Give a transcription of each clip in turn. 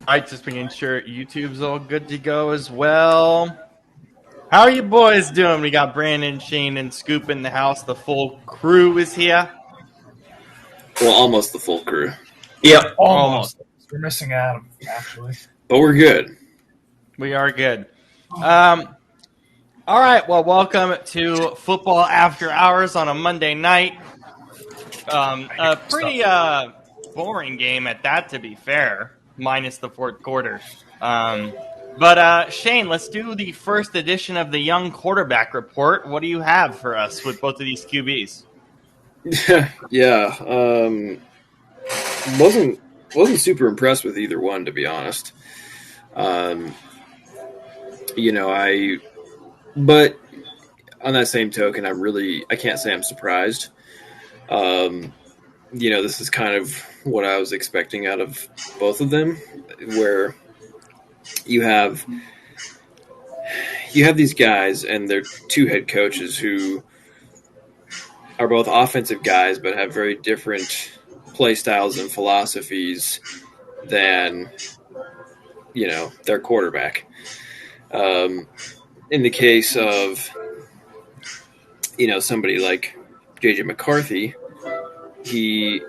All right, just making sure YouTube's all good to go as well. How are you boys doing? We got Brandon, Shane, and Scoop in the house. The full crew is here. Well, almost the full crew, Yep. Almost. We're missing Adam, actually. but we're good. We are good. All right, well, welcome to Football After Hours on a Monday night. A pretty boring game at that, to be fair, minus the fourth quarter. But Shane, let's do the first edition of the Young Quarterback Report. What do you have for us with both of these QBs? Yeah, wasn't super impressed with either one, to be honest. But on that same token, I can't say I'm surprised. This is kind of what I was expecting out of both of them, where you have these guys and they're two head coaches who are both offensive guys but have very different play styles and philosophies than their quarterback. In the case of somebody like JJ McCarthy, he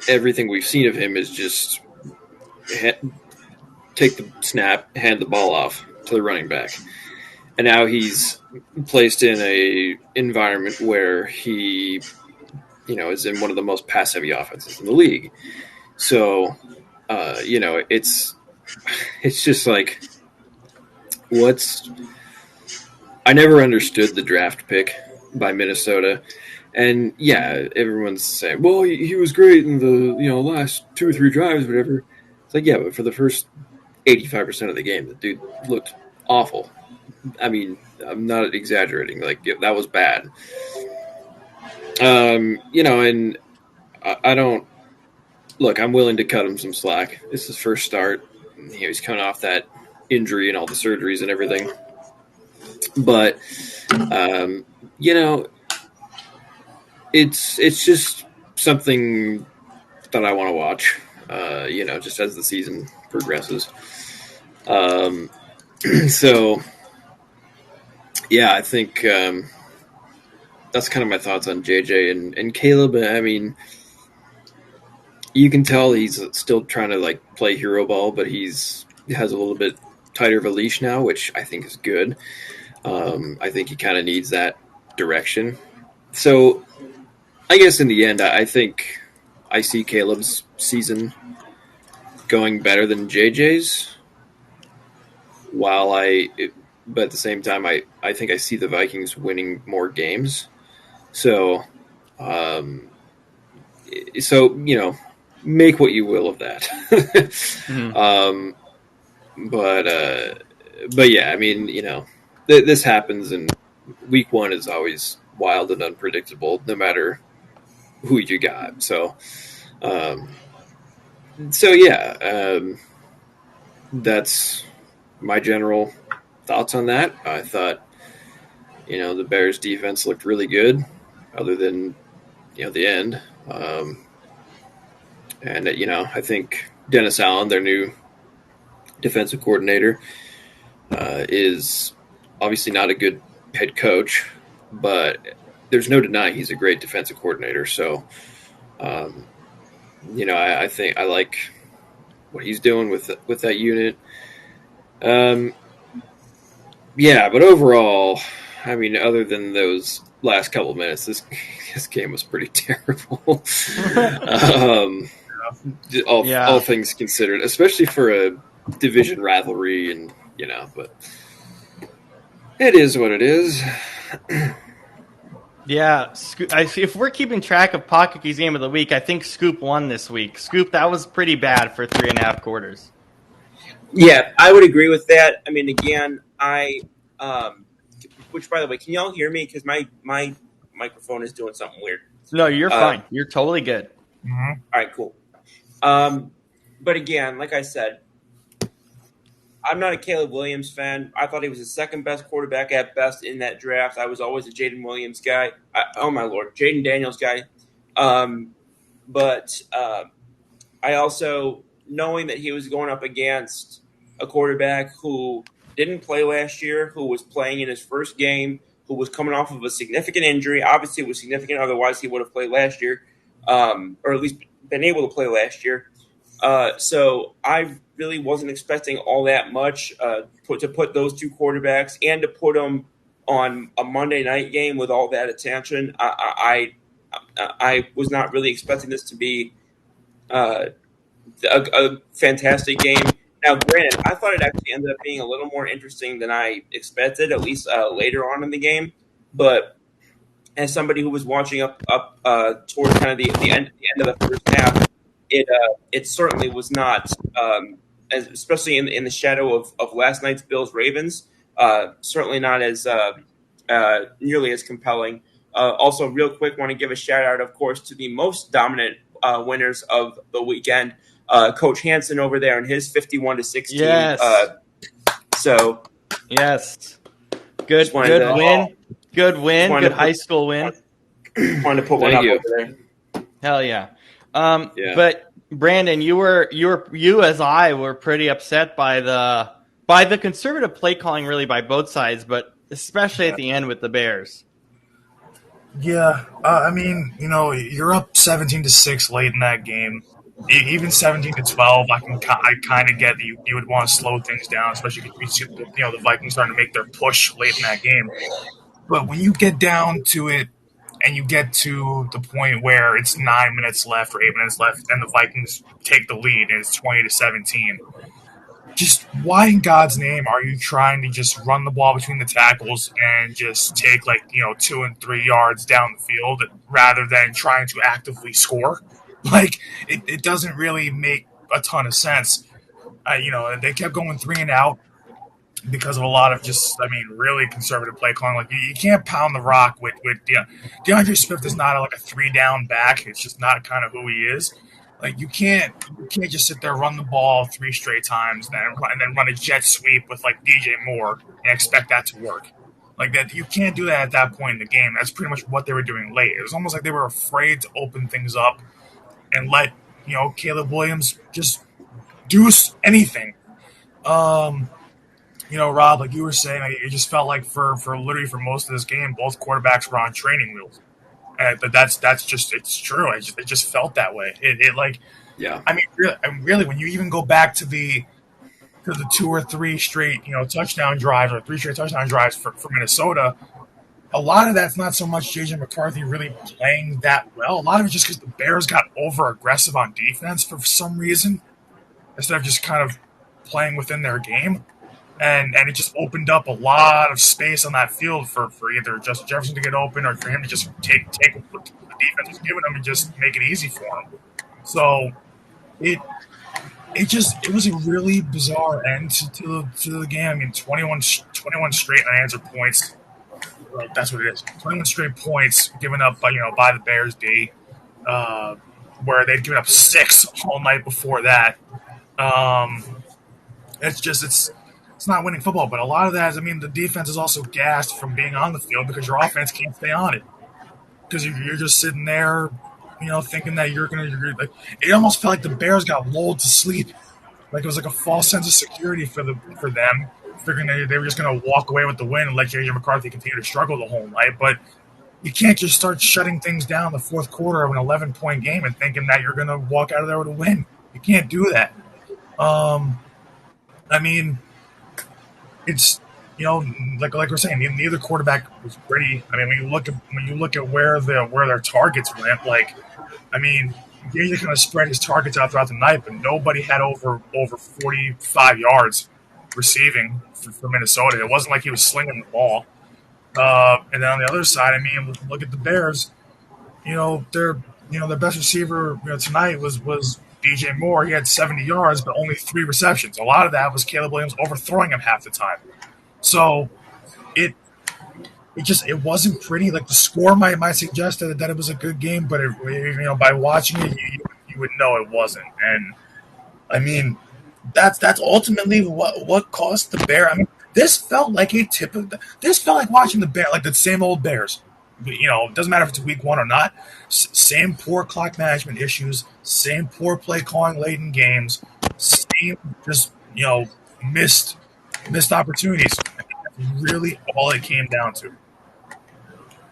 everything we've seen of him is just take the snap, hand the ball off to the running back. And now he's placed in a environment where he, is in one of the most pass-heavy offenses in the league. So, it's just like, I never understood the draft pick by Minnesota. And yeah, everyone's saying, well, he was great in the, last 2 or 3 drives, whatever. It's like, yeah, but for the first 85% of the game, the dude looked awful. I mean, I'm not exaggerating. Like, that was bad. And I don't look. I'm willing to cut him some slack. It's his first start. He's coming off that injury and all the surgeries and everything. But it's just something that I want to watch. Just as the season progresses. So. Yeah, I think that's kind of my thoughts on JJ and Caleb. I mean, you can tell he's still trying to play hero ball, but he has a little bit tighter of a leash now, which I think is good. I think he kind of needs that direction. So I guess in the end, I think I see Caleb's season going better than JJ's, but at the same time, I think I see the Vikings winning more games. So, make what you will of that. Mm-hmm. But yeah, I mean, this happens, and week 1 is always wild and unpredictable, no matter who you got. So yeah, that's my general thoughts on that. I thought, the Bears defense looked really good, other than, the end. And I think Dennis Allen, their new defensive coordinator, is obviously not a good head coach, but there's no denying he's a great defensive coordinator. So, I think I like what he's doing with that unit. Yeah, but overall, I mean, other than those last couple of minutes, this game was pretty terrible. All things considered, especially for a division rivalry, and but it is what it is. Yeah, if we're keeping track of Pocket's game of the week, I think Scoop won this week. Scoop, that was pretty bad for 3.5 quarters. Yeah, I would agree with that. I mean, again, which, by the way, can y'all hear me? Because my microphone is doing something weird. No, you're fine. You're totally good. Mm-hmm. All right, cool. But again, like I said, I'm not a Caleb Williams fan. I thought he was the second best quarterback at best in that draft. I was always a Jaden Williams guy. Oh, my Lord, Jaden Daniels guy. But I also knowing that he was going up against a quarterback who didn't play last year, who was playing in his first game, who was coming off of a significant injury. Obviously, it was significant; otherwise, he would have played last year, or at least been able to play last year. So I really wasn't expecting all that much to put those two quarterbacks and to put them on a Monday night game with all that attention. I was not really expecting this to be a fantastic game. Now, granted, I thought it actually ended up being a little more interesting than I expected, at least later on in the game. But as somebody who was watching up towards kind of the end of the first half, it certainly was not, especially in the shadow of last night's Bills Ravens, certainly not as nearly as compelling. Also, real quick, want to give a shout out, of course, to the most dominant winners of the weekend, Coach Hansen over there and his 51-16. Yes. Yes. Good win. Good high school win. Wanted to put one up over there. Hell yeah. But Brandon, you as I were pretty upset by the conservative play calling, really by both sides, but especially at the end with the Bears. Yeah, I mean, you're up 17-6 late in that game. Even 17-12, I kind of get that you would want to slow things down, especially if you see the Vikings starting to make their push late in that game. But when you get down to it, and you get to the point where it's 9 minutes left or 8 minutes left, and the Vikings take the lead, and it's 20-17. Just why in God's name are you trying to just run the ball between the tackles and just take 2 and 3 yards down the field rather than trying to actively score? It doesn't really make a ton of sense. They kept going 3 and out because of a lot of really conservative play calling. You can't pound the rock with DeAndre Swift is not a 3-down back. It's just not kind of who he is. You can't just sit there, run the ball 3 straight times, and then run a jet sweep with DJ Moore and expect that to work. That you can't do that at that point in the game. That's pretty much what they were doing late. It was almost like they were afraid to open things up and let Caleb Williams just do anything. Rob, like you were saying, it just felt like for literally for most of this game, both quarterbacks were on training wheels. But that's just it's true. It just felt that way. Yeah. I mean, really, when you even go back to the 2 or 3 straight touchdown drives or 3 straight touchdown drives for Minnesota, a lot of that's not so much J.J. McCarthy really playing that well. A lot of it just because the Bears got over aggressive on defense for some reason instead of just kind of playing within their game. And it just opened up a lot of space on that field for either Justin Jefferson to get open or for him to just take what the defense was giving him and just make it easy for him. So it was a really bizarre end to the game. I mean, 21 straight unanswered points. That's what it is. 21 straight points given up by the Bears D, where they'd given up 6 all night before that. It's not winning football, but a lot of that is, the defense is also gassed from being on the field because your offense can't stay on it. Because you're just sitting there, thinking that you're it almost felt like the Bears got lulled to sleep. It was like a false sense of security for them, figuring they were just going to walk away with the win and let J.J. McCarthy continue to struggle the whole night. But you can't just start shutting things down the fourth quarter of an 11-point game and thinking that you're going to walk out of there with a win. You can't do that. It's like we're saying, neither quarterback was pretty. When you look at where their targets went, Gage kind of spread his targets out throughout the night, but nobody had over 45 yards receiving for Minnesota. It wasn't like he was slinging the ball. And then on the other side, look at the Bears. Their best receiver tonight was DJ Moore. He had 70 yards, but only 3 receptions. A lot of that was Caleb Williams overthrowing him half the time. So it wasn't pretty. The score might suggest that it was a good game, but by watching it, you would know it wasn't. And that's ultimately what cost the Bears. This felt like this felt like watching the Bears, like the same old Bears. It doesn't matter if it's week 1 or not. Same poor clock management issues, same poor play calling late in games, game, just missed opportunities. That's really all it came down to.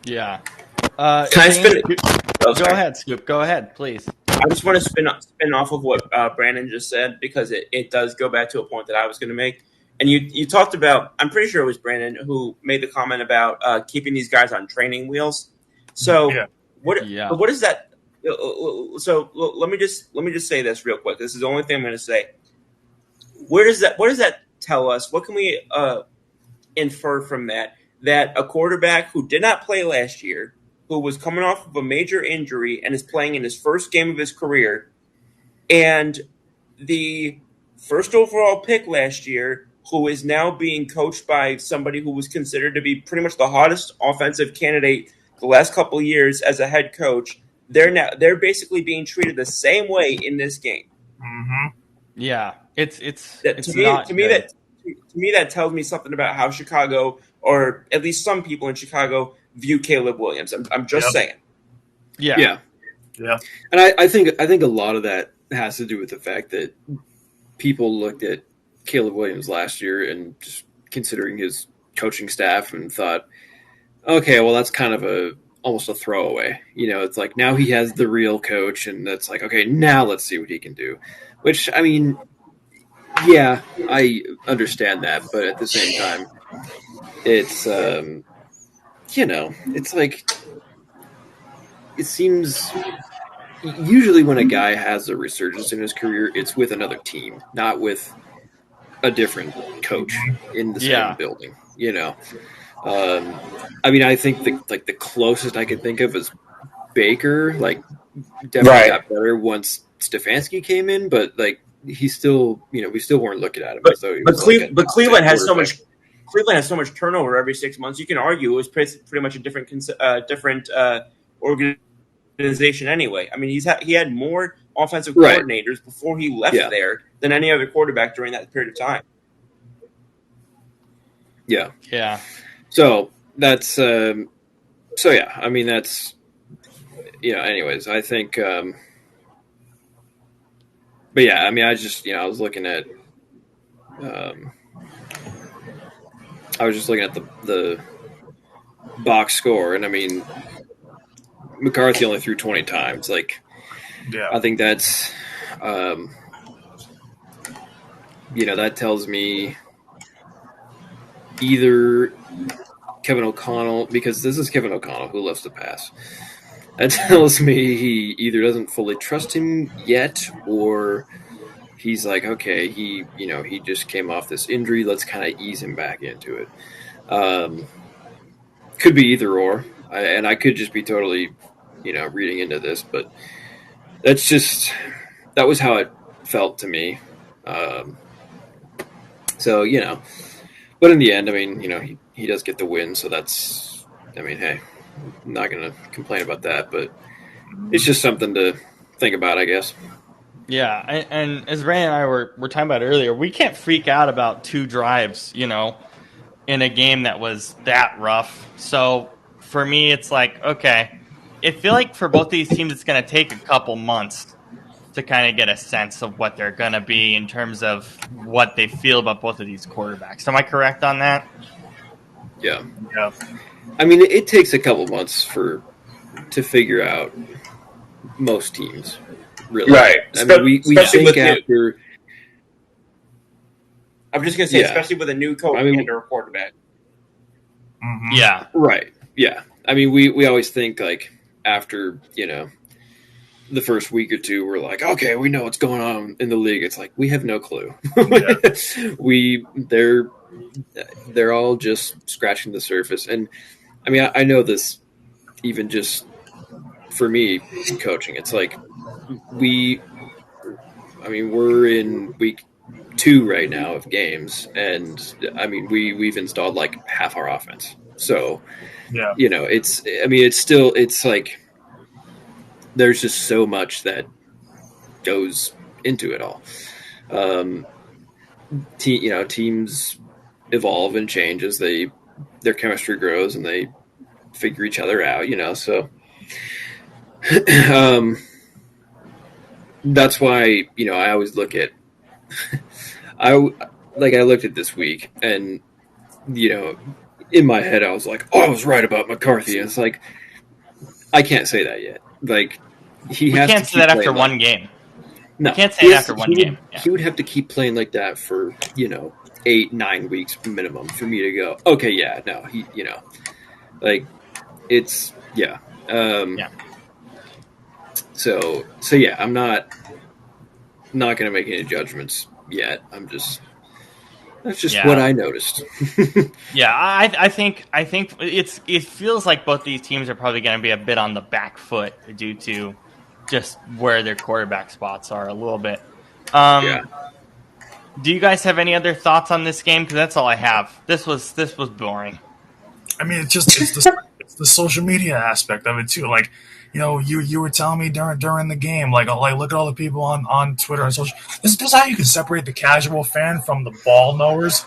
Yeah. Can I spin? Go ahead, Scoop. Go ahead, please. I just want to spin off of what Brandon just said, because it does go back to a point that I was going to make. And you talked about, I'm pretty sure it was Brandon who made the comment about keeping these guys on training wheels. So what is that? So let me just say this real quick. This is the only thing I'm going to say. What does that tell us? What can we infer from that? That a quarterback who did not play last year, who was coming off of a major injury and is playing in his first game of his career, and the first overall pick last year, who is now being coached by somebody who was considered to be pretty much the hottest offensive candidate the last couple of years as a head coach, they're basically being treated the same way in this game. Mm-hmm. Yeah, it's to me that tells me something about how Chicago, or at least some people in Chicago, view Caleb Williams. I'm just saying. Yeah. And I think a lot of that has to do with the fact that people looked at Caleb Williams last year and just considering his coaching staff and thought, okay, well, that's kind of almost a throwaway. It's like now he has the real coach, and that's like, okay, now let's see what he can do. Which, I mean, yeah, I understand that, but at the same time, it's it's like, it seems usually when a guy has a resurgence in his career, it's with another team, not with a different coach in the same building. I mean, I think the closest I could think of is Baker. Like, definitely got better once Stefanski came in, but like he still, we still weren't looking at him. But Cleveland has so much. Cleveland has so much turnover every 6 months. You can argue it was pretty much a different organization anyway. I mean, he had more offensive coordinators before he left there than any other quarterback during that period of time. Yeah. Yeah. So that's I mean, that's anyways, I think but yeah, I mean, I just I was looking at the box score, and I mean, McCarthy only threw 20 times. Like, I think that's that tells me either Kevin O'Connell, because this is Kevin O'Connell who loves to pass. That tells me he either doesn't fully trust him yet, or he's like, okay, he just came off this injury. Let's kind of ease him back into it. Could be either or, and I could just be totally, reading into this, but that was how it felt to me. So, but in the end, I mean, he does get the win, so that's, I mean, hey, I'm not going to complain about that, but it's just something to think about, I guess. Yeah, and as Ray and I were talking about earlier, we can't freak out about 2 drives, in a game that was that rough. So for me, it's like, okay, I feel like for both these teams, it's going to take a couple months to kind of get a sense of what they're going to be in terms of what they feel about both of these quarterbacks. Am I correct on that? Yeah. I mean, it takes a couple months to figure out most teams, really. Right. I mean, we think after. I'm just going to say, especially with a new coach and a quarterback. Mm-hmm. Yeah. Right. Yeah. I mean, we always think, like, after, the first week or two, we're like, okay, we know what's going on in the league. It's like, we have no clue. They're all just scratching the surface. And I mean, I know this even just for me coaching. It's like we're in week 2 right now of games, and I mean, we've installed like half our offense. So, it's like there's just so much that goes into it all. Teams evolve and change as their chemistry grows and they figure each other out, so that's why, I always look at I looked at this week, and in my head I was like, "Oh, I was right about McCarthy." It's like I can't say that yet. Like he We has can't to say keep that after playing one game. No, Can't say it after one game. Yeah. He would have to keep playing like that for 8-9 weeks minimum for me to go. Okay, yeah, no, like it's yeah. Yeah. So yeah, I'm not gonna make any judgments yet. That's just what I noticed. Yeah, I think it feels like both these teams are probably going to be a bit on the back foot due to just where their quarterback spots are a little bit. Yeah. Do you guys have any other thoughts on this game? Because that's all I have. This was boring. I mean, it's the social media aspect of it too. Like, you were telling me during the game, like look at all the people on Twitter and social. This is how you can separate the casual fan from the ball knowers.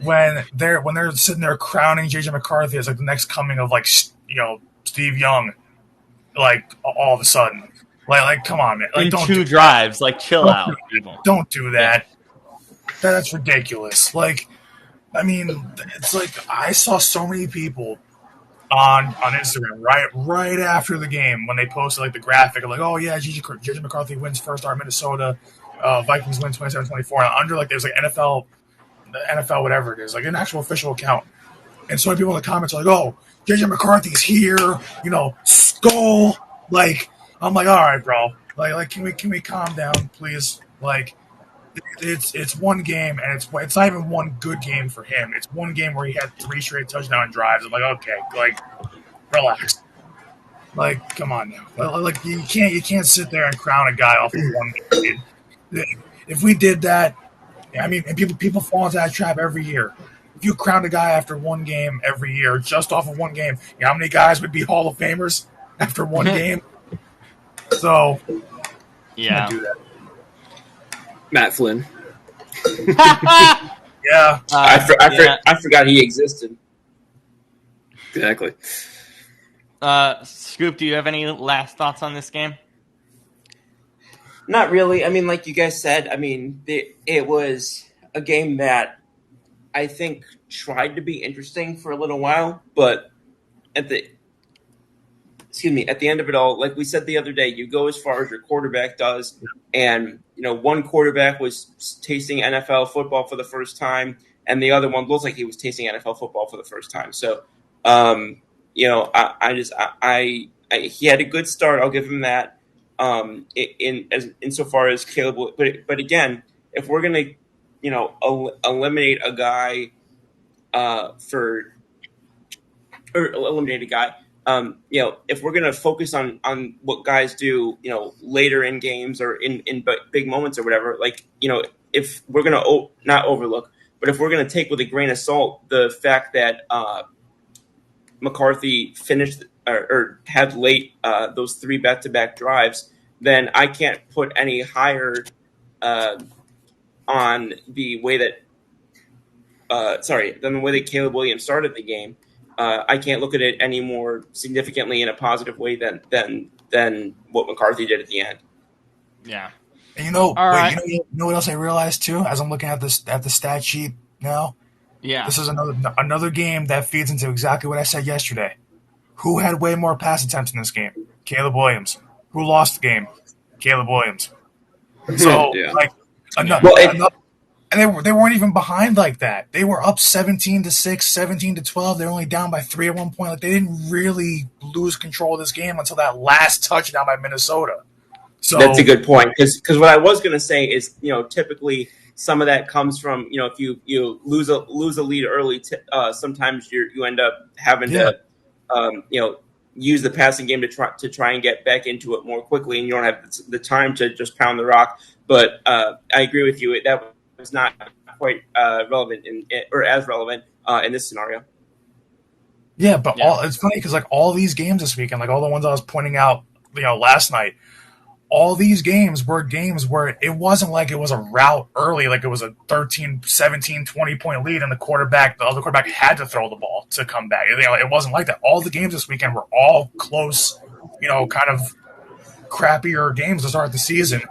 When they're sitting there crowning JJ McCarthy as like the next coming of Steve Young, like all of a sudden, like come on, man, like In don't two do drives, that. like chill Don't out, do people. that. Don't do that. That's ridiculous. Like, I mean, it's like I saw so many people on Instagram right after the game when they posted like the graphic of like, oh yeah, JJ McCarthy wins first start Minnesota, Vikings win 27-24, and under like there's like NFL whatever it is, like an actual official account. And so many people in the comments are like, oh, JJ McCarthy's here, skull. Like, I'm like, all right, bro. Like can we calm down, please? Like, it's one game, and it's not even one good game for him. It's one game where he had 3 straight touchdown drives. I'm like, okay, like, relax. Like, come on now. Like, you can't sit there and crown a guy off of one game. If we did that, I mean, and people fall into that trap every year. If you crowned a guy after one game every year, just off of one game, you know how many guys would be Hall of Famers after one game? So, yeah, do that. Matt Flynn. Yeah. I forgot he existed. Exactly. Scoop, do you have any last thoughts on this game? Not really. I mean, like you guys said, I mean, it was a game that I think tried to be interesting for a little while, but at the end of it all, like we said the other day, you go as far as your quarterback does, and one quarterback was tasting NFL football for the first time, and the other one looks like he was tasting NFL football for the first time. So, he had a good start. I'll give him that. Insofar as Caleb, but again, if we're gonna, eliminate a guy, eliminate a guy. If we're going to focus on what guys do, later in games or in big moments or whatever, like, if we're going to not overlook, but if we're going to take with a grain of salt the fact that McCarthy finished or had late those 3 back-to-back drives, then I can't put any higher on the way that than the way that Caleb Williams started the game. I can't look at it any more significantly in a positive way than what McCarthy did at the end. Yeah. And you know what else I realized too, as I'm looking at the stat sheet now? Yeah. This is another game that feeds into exactly what I said yesterday. Who had way more pass attempts in this game? Caleb Williams. Who lost the game? Caleb Williams. So and they weren't even behind like that. They were up 17-6, 17-12. They're only down by 3 at one point. Like, they didn't really lose control of this game until that last touchdown by Minnesota. So that's a good point, because what I was going to say is, typically some of that comes from, if you lose a lead early, sometimes you end up having to use the passing game to try and get back into it more quickly, and you don't have the time to just pound the rock. But I agree with you, that was not quite relevant or as relevant in this scenario. Yeah, but it's funny because like all these games this weekend, like all the ones I was pointing out, last night, all these games were games where it wasn't like it was a rout early, like it was a 13, 17, 20-point lead, and the other quarterback had to throw the ball to come back. It wasn't like that. All the games this weekend were all close, kind of crappier games to start the season.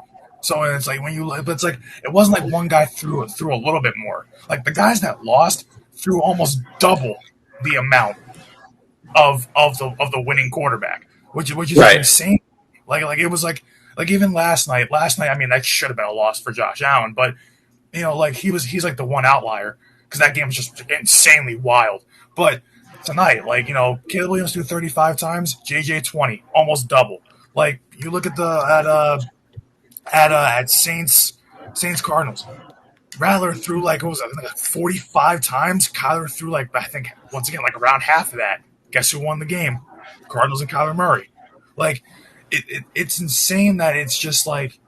So it's like it's like it wasn't like one guy threw a little bit more. Like the guys that lost threw almost double the amount of the winning quarterback, which is Right. insane. Like it was like even last night. Last night, I mean, that should have been a loss for Josh Allen, but like he's like the one outlier because that game was just insanely wild. But tonight, like Caleb Williams threw 35 times, JJ 20, almost double. Like you look at at Saints Cardinals. Rattler threw like what was it, like 45 times. Kyler threw like I think once again like around half of that. Guess who won the game? Cardinals and Kyler Murray. Like it's insane that it's just like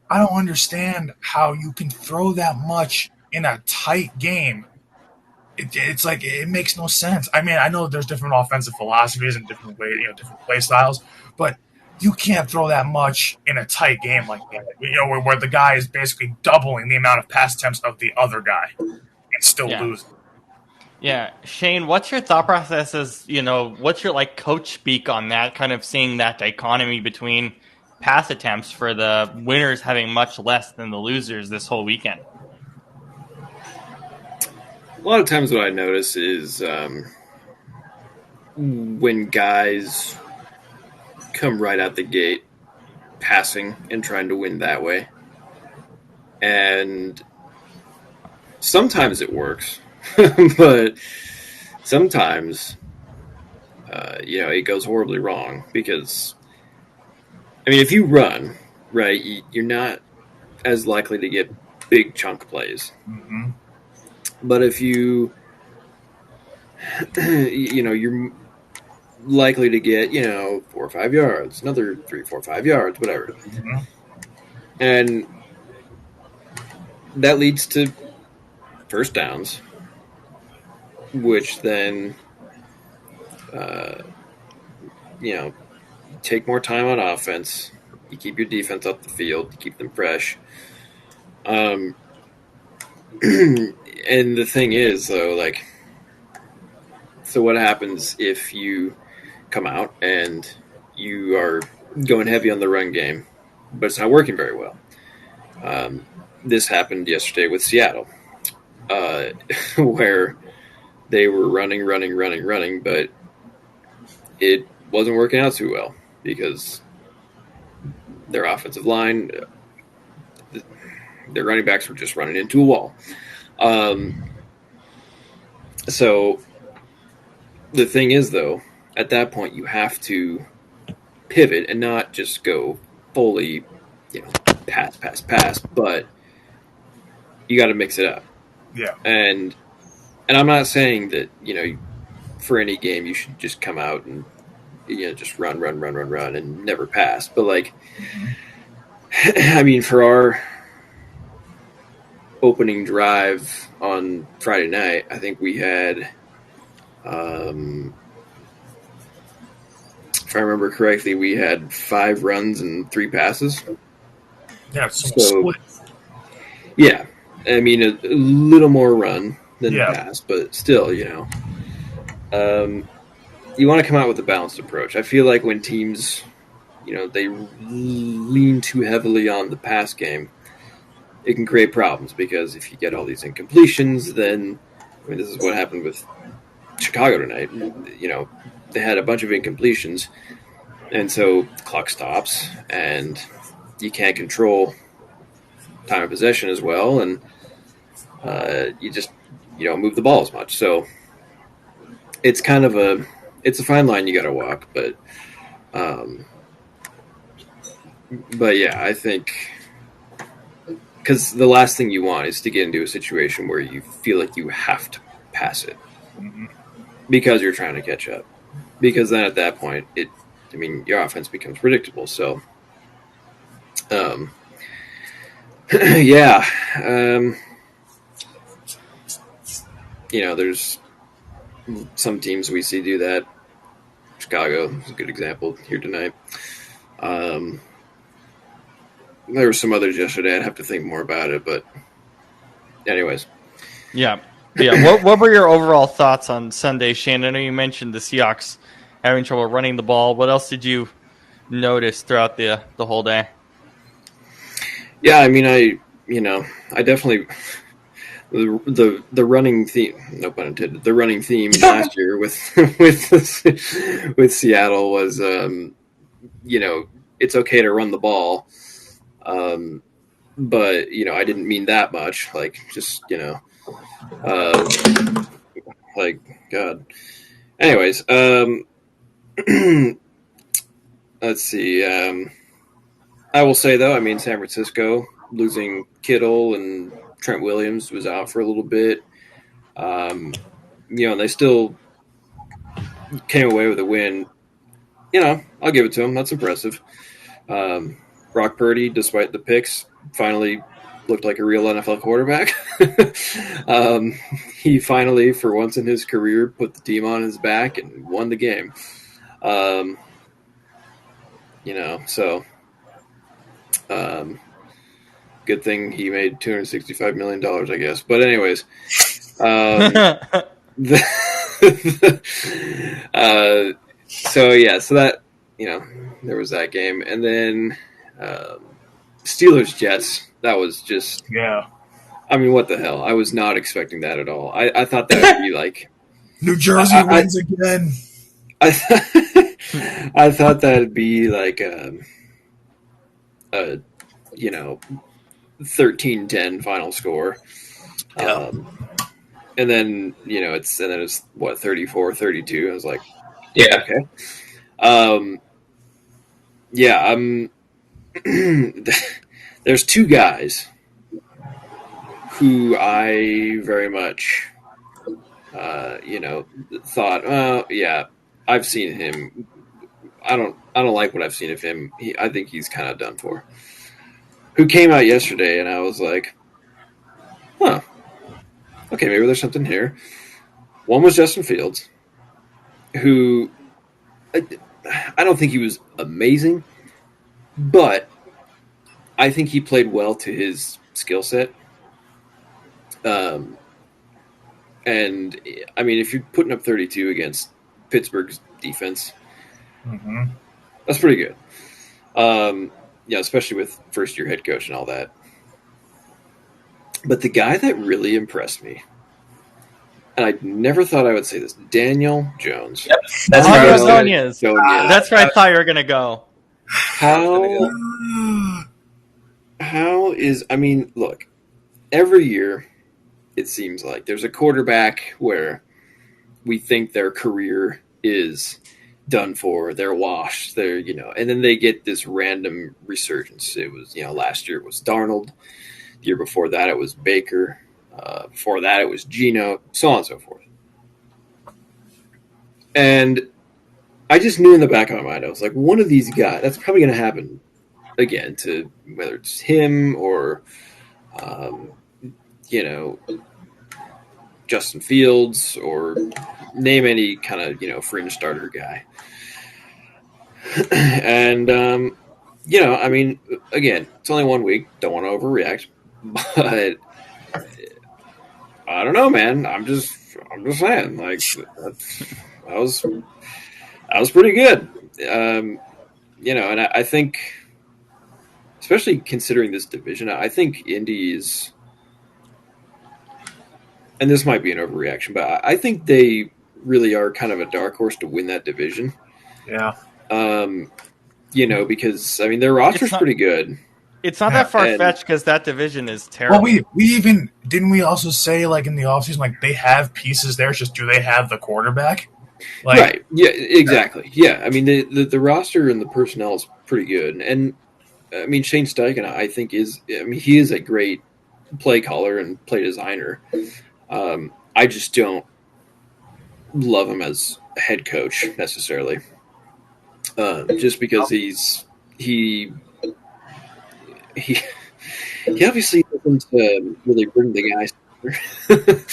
I don't understand how you can throw that much in a tight game. It's like it makes no sense. I mean, I know there's different offensive philosophies and different different play styles, but you can't throw that much in a tight game like that. Where the guy is basically doubling the amount of pass attempts of the other guy and still lose. Yeah, Shane, what's your thought process? What's your like coach speak on that? Kind of seeing that dichotomy between pass attempts for the winners having much less than the losers this whole weekend. A lot of times what I notice is when guys come right out the gate passing and trying to win that way. And sometimes it works, but sometimes, it goes horribly wrong because, I mean, if you run, right, you're not as likely to get big chunk plays. Mm-hmm. But if you're likely to get, 4 or 5 yards, another 3, 4, 5 yards, whatever. Mm-hmm. And that leads to first downs, which then, take more time on offense. You keep your defense up the field, you keep them fresh. And the thing is, though, like, so what happens if you come out and you are going heavy on the run game, but it's not working very well? This happened yesterday with Seattle, where they were running, but it wasn't working out too well because their offensive line, their running backs were just running into a wall. So the thing is, though, at that point you have to pivot and not just go fully, pass, but you got to mix it up. Yeah. And I'm not saying that, for any game you should just come out and, just run and never pass. But, like, I mean, for our opening drive on Friday night, I think we had, if I remember correctly, we had 5 runs and 3 passes. Yeah, so split. Yeah. I mean, a little more run than pass, but still, you want to come out with a balanced approach. I feel like when teams, they lean too heavily on the pass game, it can create problems because if you get all these incompletions, then, I mean, this is what happened with Chicago tonight. They had a bunch of incompletions, and so the clock stops, and you can't control time of possession as well, and you don't move the ball as much. So it's kind of a fine line you got to walk, but yeah, I think because the last thing you want is to get into a situation where you feel like you have to pass it because you're trying to catch up, because then at that point your offense becomes predictable. So yeah. There's some teams we see do that. Chicago is a good example here tonight. There were some others yesterday. I'd have to think more about it, but anyways. Yeah. What were your overall thoughts on Sunday, Shane? I know you mentioned the Seahawks having trouble running the ball. What else did you notice throughout the whole day? Yeah, I mean, I definitely the running theme, no pun intended, the running theme last year with with Seattle was, it's okay to run the ball, but I didn't mean that much. Like, just like God. Anyways, let's see. I will say though, I mean, San Francisco losing Kittle and Trent Williams was out for a little bit. And they still came away with a win. I'll give it to them. That's impressive. Brock Purdy, despite the picks, finally looked like a real NFL quarterback. He finally, for once in his career, put the team on his back and won the game. So good thing he made $265 million, I guess. But anyways, so that, there was that game. And then Steelers Jets, that was just, Yeah. I mean, what the hell? I was not expecting that at all. I thought that would be like New Jersey wins again. I thought that'd be like a 13-10 final score. Yeah. And then it's what, 34-32. I was like, Yeah. okay. There's two guys who I very much thought, I've seen him. I don't like what I've seen of him. I think he's kind of done for. Who came out yesterday, and I was like, huh, okay, maybe there's something here. One was Justin Fields, who I don't think he was amazing, but I think he played well to his skill set. And I mean, if you're putting up 32 against Pittsburgh's defense, that's pretty good. Especially with first-year head coach and all that. But the guy that really impressed me, and I never thought I would say this, Daniel Jones. Yep, that's where I was going. That's where I thought you were going to go. Look, every year it seems like there's a quarterback where we think their career is done for, they're washed, and then they get this random resurgence. It was, last year it was Darnold. The year before that it was Baker. Before that it was Geno, so on and so forth. And I just knew in the back of my mind, I was like, one of these guys, that's probably going to happen again, to whether it's him or, Justin Fields, or name any kind of, fringe starter guy. And, again, it's only 1 week. Don't want to overreact, but I don't know, man. I'm just saying, like, that was pretty good. And I think, especially considering this division, I think Indy's, and this might be an overreaction, but I think they really are kind of a dark horse to win that division. Yeah. Because their roster's pretty good. It's not that far-fetched because that division is terrible. Well, didn't we also say, like, in the offseason, like, they have pieces there, it's just do they have the quarterback? Like, right. Yeah, exactly. Yeah. The roster and the personnel is pretty good. And, Shane Steichen, I think, he is a great play caller and play designer. I just don't love him as a head coach necessarily. Just because he obviously doesn't really bring the guys together.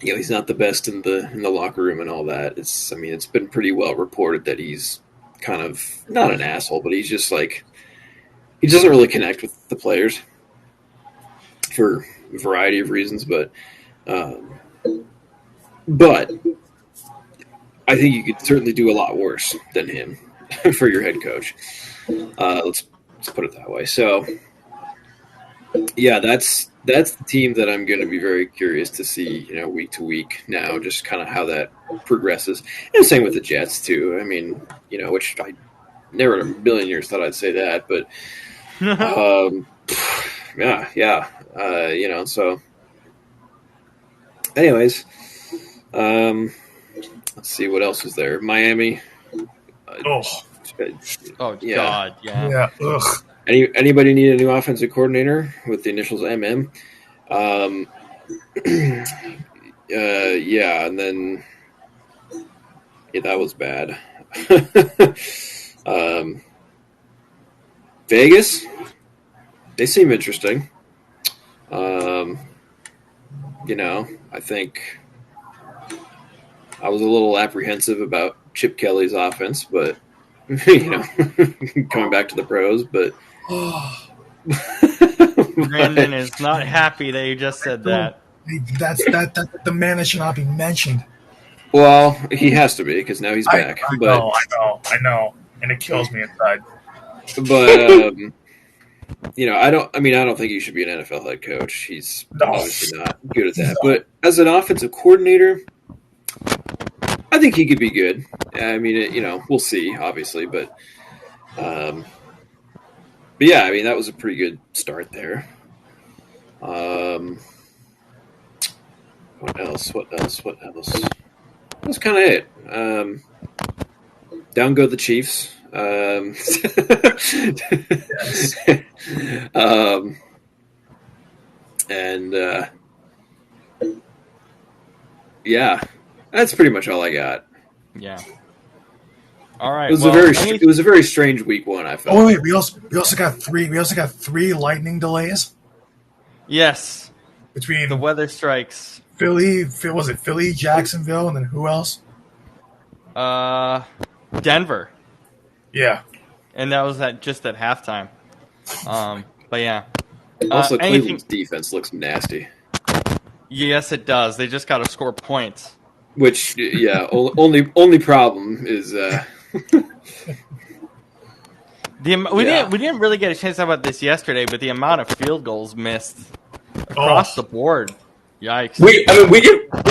He's not the best in the locker room and all that. It's been pretty well reported that he's kind of not an asshole, but he's just like, he doesn't really connect with the players for a variety of reasons. But I think you could certainly do a lot worse than him for your head coach. Let's Let's put it that way. So, yeah, that's the team that I'm going to be very curious to see, week to week now, just kind of how that progresses. And same with the Jets too. I mean, which I never in a million years thought I'd say that, but yeah. So anyways, let's see what else is there. Miami. Oh, Yeah. God, yeah. yeah. Ugh. Anybody need a new offensive coordinator with the initials MM? Yeah, and then that was bad. Vegas, they seem interesting. I think I was a little apprehensive about Chip Kelly's offense, but coming back to the pros, but Brandon is not happy that you just said that. That's the man that should not be mentioned. Well, he has to be because now he's back. I know, and it kills me inside. But I don't think he should be an NFL head coach. He's obviously not good at that. But as an offensive coordinator, I think he could be good. I mean, we'll see, obviously, but yeah, I mean, that was a pretty good start there. What else? That's kind of it. Down go the Chiefs. Yes. And yeah, that's pretty much all I got. Yeah. All right. It was a very strange week one. I felt. Oh wait, we also got three. We also got 3 lightning delays. Yes. Between the weather strikes. Philly, Jacksonville, and then who else? Denver. Yeah. And that was just at halftime. But yeah. Also, Cleveland's defense looks nasty. Yes, it does. They just got to score points. Which, yeah, only problem is we didn't really get a chance to talk about this yesterday, but the amount of field goals missed across the board. Yikes! We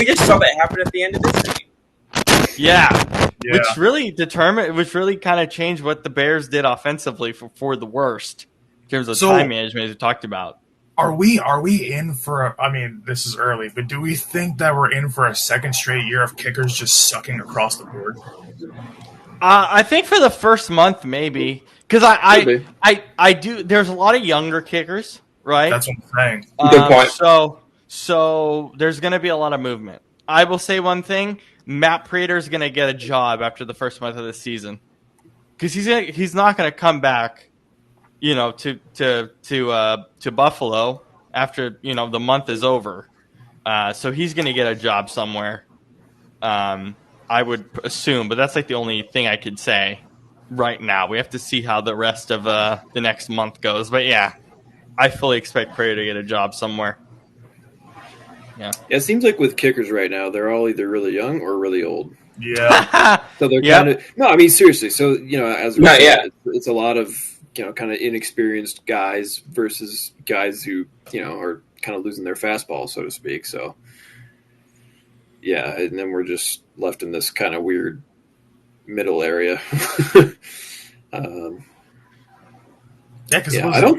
just saw that happen at the end of this game. Yeah. Which really kind of changed what the Bears did offensively for the worst in terms of time management, as we talked about. Are we in for? I mean, this is early, but do we think that we're in for a second straight year of kickers just sucking across the board? I think for the first month, maybe, because I do. There's a lot of younger kickers, right? That's what I'm saying. Good point. So there's going to be a lot of movement. I will say one thing: Matt Prater's going to get a job after the first month of the season, because he's not going to come back, to Buffalo after the month is over. So he's going to get a job somewhere. I would assume, but that's like the only thing I could say right now. We have to see how the rest of the next month goes. But yeah, I fully expect Prater to get a job somewhere. Yeah. It seems like with kickers right now, they're all either really young or really old. Yeah. So they're kind of no. I mean, seriously. So it's a lot of kind of inexperienced guys versus guys who are kind of losing their fastball, so to speak. So yeah, and then we're just left in this kind of weird middle area. I don't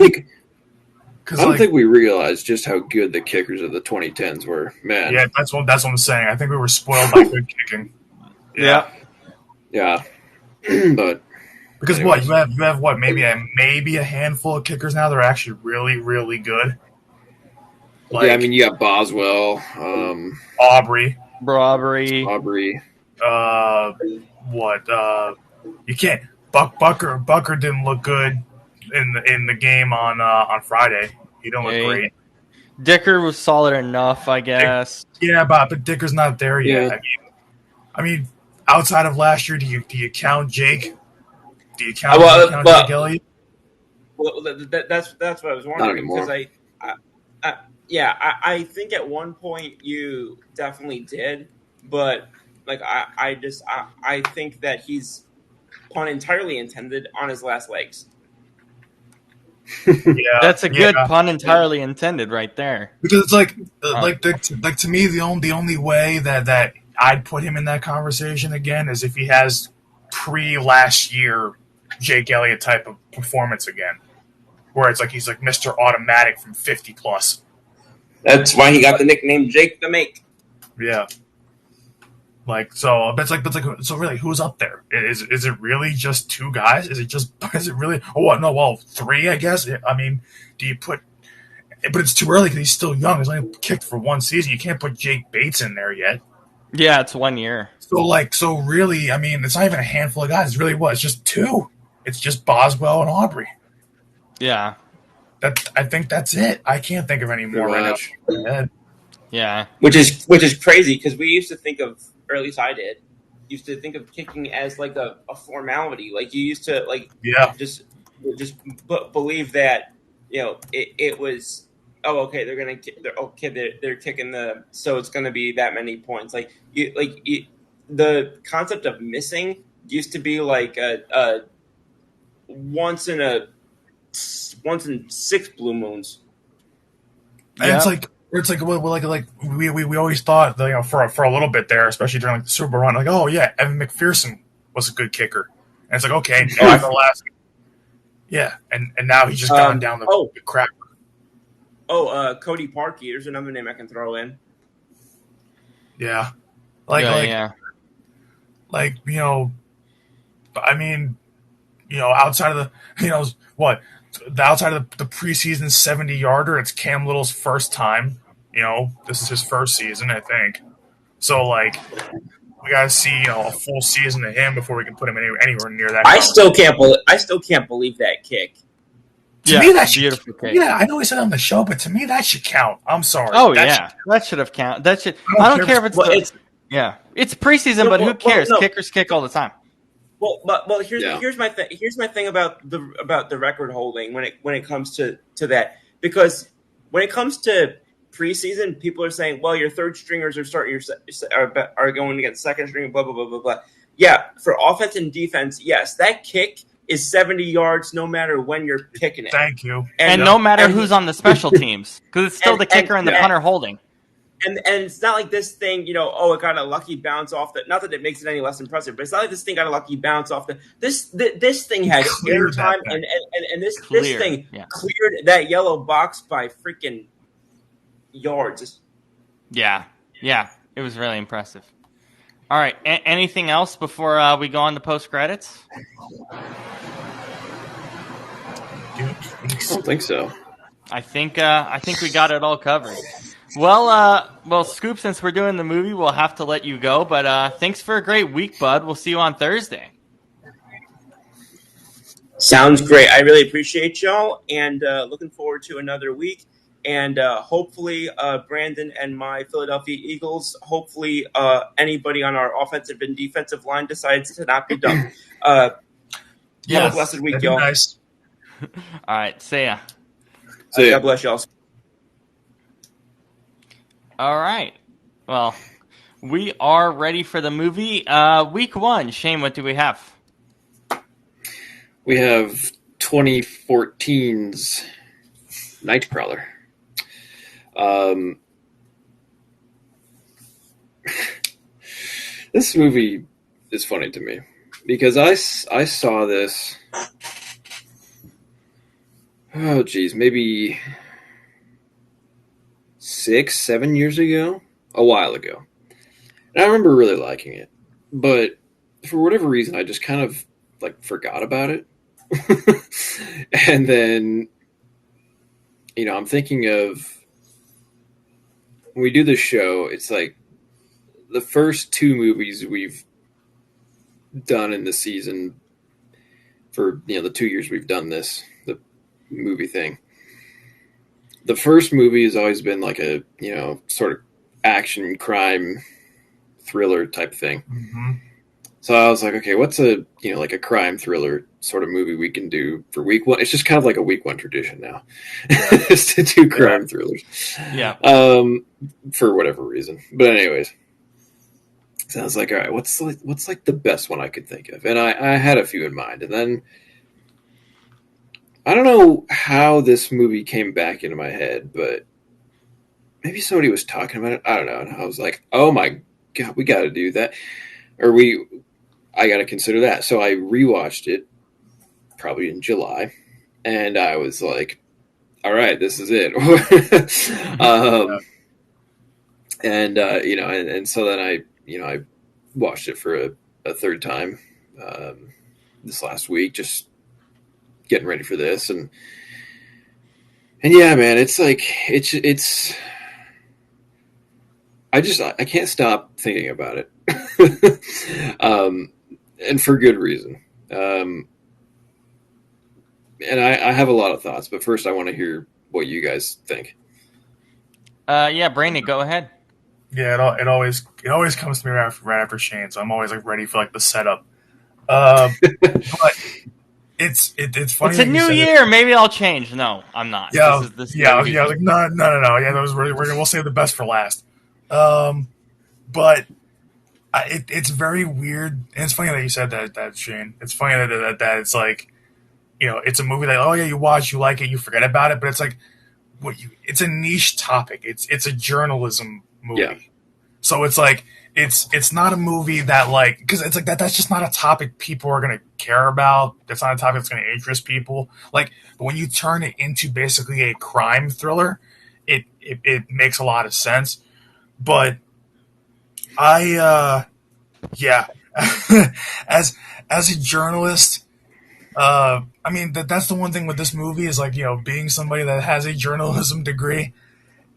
think we realized just how good the kickers of the 2010s were, man. Yeah, that's what I'm saying. I think we were spoiled by good kicking. Yeah. But because anyways. you have what maybe a handful of kickers now that are actually really, really good. I mean, you got Boswell, Aubrey. You can't. Bucker didn't look good in the game on Friday. He don't look great. Dicker was solid enough, I guess. But Dicker's not there yet. I mean, outside of last year, do you count Jake? Do you count Jake Elliott? Well, that's what I was wondering because I think at one point you definitely did, but I think that he's, pun entirely intended, on his last legs. Yeah, That's a good yeah. pun entirely intended right there. Because it's like, Huh. like to me, the only way that I'd put him in that conversation again is if he has pre last year Jake Elliott type of performance again, where it's like he's like Mr. Automatic from 50 plus. That's why he got the nickname Jake the Make. Yeah. Like so, but it's like so. Really, who's up there? Is it really just two guys? Is it really? Oh, what? No, well, three, I guess. I mean, do you put? But it's too early because he's still young. He's only kicked for one season. You can't put Jake Bates in there yet. Yeah, it's 1 year. So really, I mean, it's not even a handful of guys. It's really what? It's just two. It's just Boswell and Aubrey. Yeah. I think that's it. I can't think of any more right now. Yeah. Which is crazy because we used to think of, or at least I did, used to think of kicking as like a formality. Like you used to like just believe that it was they're kicking so it's gonna be that many points. The concept of missing used to be like a once in 6 blue moons. And it's like we always thought that, for a little bit there, especially during like the Super Bowl run, like, oh yeah, Evan McPherson was a good kicker, and it's like, okay, no, I'm the last. Yeah, and now he's just gone down the crap. Cody Parkey. There's another name I can throw in. Yeah, I mean, outside of the outside of the preseason 70-yarder, it's Cam Little's first time. This is his first season, I think. So like, we gotta see a full season of him before we can put him anywhere near that. I still can't believe that kick. To me, that's beautiful kick. Yeah, I know we said on the show, but to me, that should count. I'm sorry. Oh that should have counted. That should. I don't care if it's it's preseason, but who cares? No. Kickers kick all the time. Well, here's my thing. Here's my thing about the record holding when it comes to that, because when it comes to preseason, people are saying, well, your third stringers are going against second string, blah blah blah blah blah. Yeah, for offense and defense, yes, that kick is 70 yards no matter when you're kicking it. Thank you. And no matter who's on the special teams, because it's still the kicker and the punter holding. And it's not like this thing, it got a lucky bounce off the. Not that it makes it any less impressive, but it's not like this thing got a lucky bounce off the. This thing had airtime, and this thing cleared that yellow box by freaking yards. Yeah, it was really impressive. All right, anything else before we go on to post credits? I don't think so. I think we got it all covered. Well, Scoop, since we're doing the movie, we'll have to let you go. But thanks for a great week, bud. We'll see you on Thursday. Sounds great. I really appreciate y'all, and looking forward to another week. And hopefully, Brandon and my Philadelphia Eagles, hopefully anybody on our offensive and defensive line decides to not be dumb. Have a blessed week, y'all. Nice. All right, see ya. God bless y'all. All right. Well, we are ready for the movie. Week 1. Shane, what do we have? We have 2014's Nightcrawler. This movie is funny to me because I saw this. Oh, geez, maybe 6-7 years ago, a while ago. And I remember really liking it, but for whatever reason, I just kind of forgot about it. And then, I'm thinking of when we do this show, it's like the first 2 movies we've done in the season for, the 2 years we've done this, the movie thing. The first movie has always been like a, sort of action, crime, thriller type thing. Mm-hmm. So I was like, okay, what's a, like a crime thriller sort of movie we can do for week 1? It's just kind of like a week 1 tradition now, is to do crime thrillers. Yeah. For whatever reason. But anyways, so I was like, all right, what's the best one I could think of? And I had a few in mind. And then I don't know how this movie came back into my head, but maybe somebody was talking about it. I don't know. And I was like, oh my God, we got to do that. I got to consider that. So I rewatched it probably in July, and I was like, all right, this is it. And so then I watched it for a third time this last week, just getting ready for this, and yeah, man, it's like it's I can't stop thinking about it, and for good reason. And I have a lot of thoughts, but first I want to hear what you guys think. Yeah, Brainy, go ahead. Yeah, it always comes to me right after Shane, so I'm always like ready for like the setup. But it's funny. It's a that you new said year. Maybe I'll change. No, I'm not. Yeah, This is yeah, gonna be yeah. Like no. Yeah, we'll save the best for last. But it's very weird, and it's funny that you said that Shane. It's funny that it's like, it's a movie that, oh yeah, you watch, you like it, you forget about it, but it's like it's a niche topic. It's a journalism movie. Yeah. So it's like it's not a movie that, like, because it's like that's just not a topic people are gonna care about. That's not a topic that's gonna interest people. Like, but when you turn it into basically a crime thriller, it makes a lot of sense. But yeah, as a journalist, I mean that's the one thing with this movie is, like, being somebody that has a journalism degree.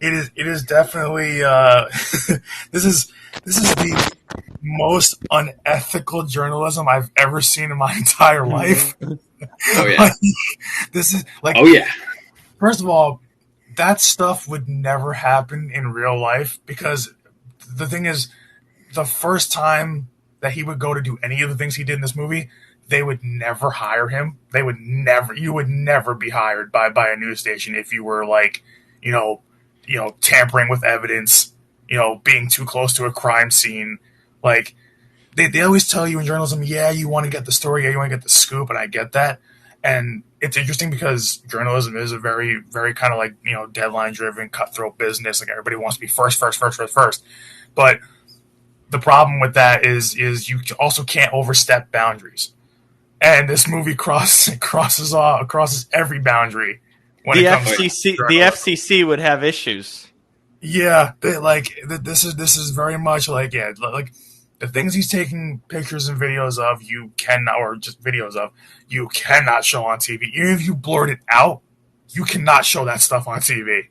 It is definitely this is the most unethical journalism I've ever seen in my entire life. Oh yeah. Like, this is like, oh yeah. first of all, that stuff would never happen in real life, because the thing is, the first time that he would go to do any of the things he did in this movie, they would never hire him. You would never be hired by a news station if you were, like, tampering with evidence, being too close to a crime scene. Like, they always tell you in journalism, yeah, you want to get the story, yeah, you want to get the scoop, and I get that. And it's interesting because journalism is a very, very kind of like, deadline driven, cutthroat business. Like, everybody wants to be first. But the problem with that is you also can't overstep boundaries. And this movie crosses every boundary when The it comes FCC, to the journalism. FCC would have issues. Yeah, this is very much like, yeah, like the things he's taking pictures and videos of, you cannot, or just videos of, you cannot show on TV. Even if you blurt it out, you cannot show that stuff on TV.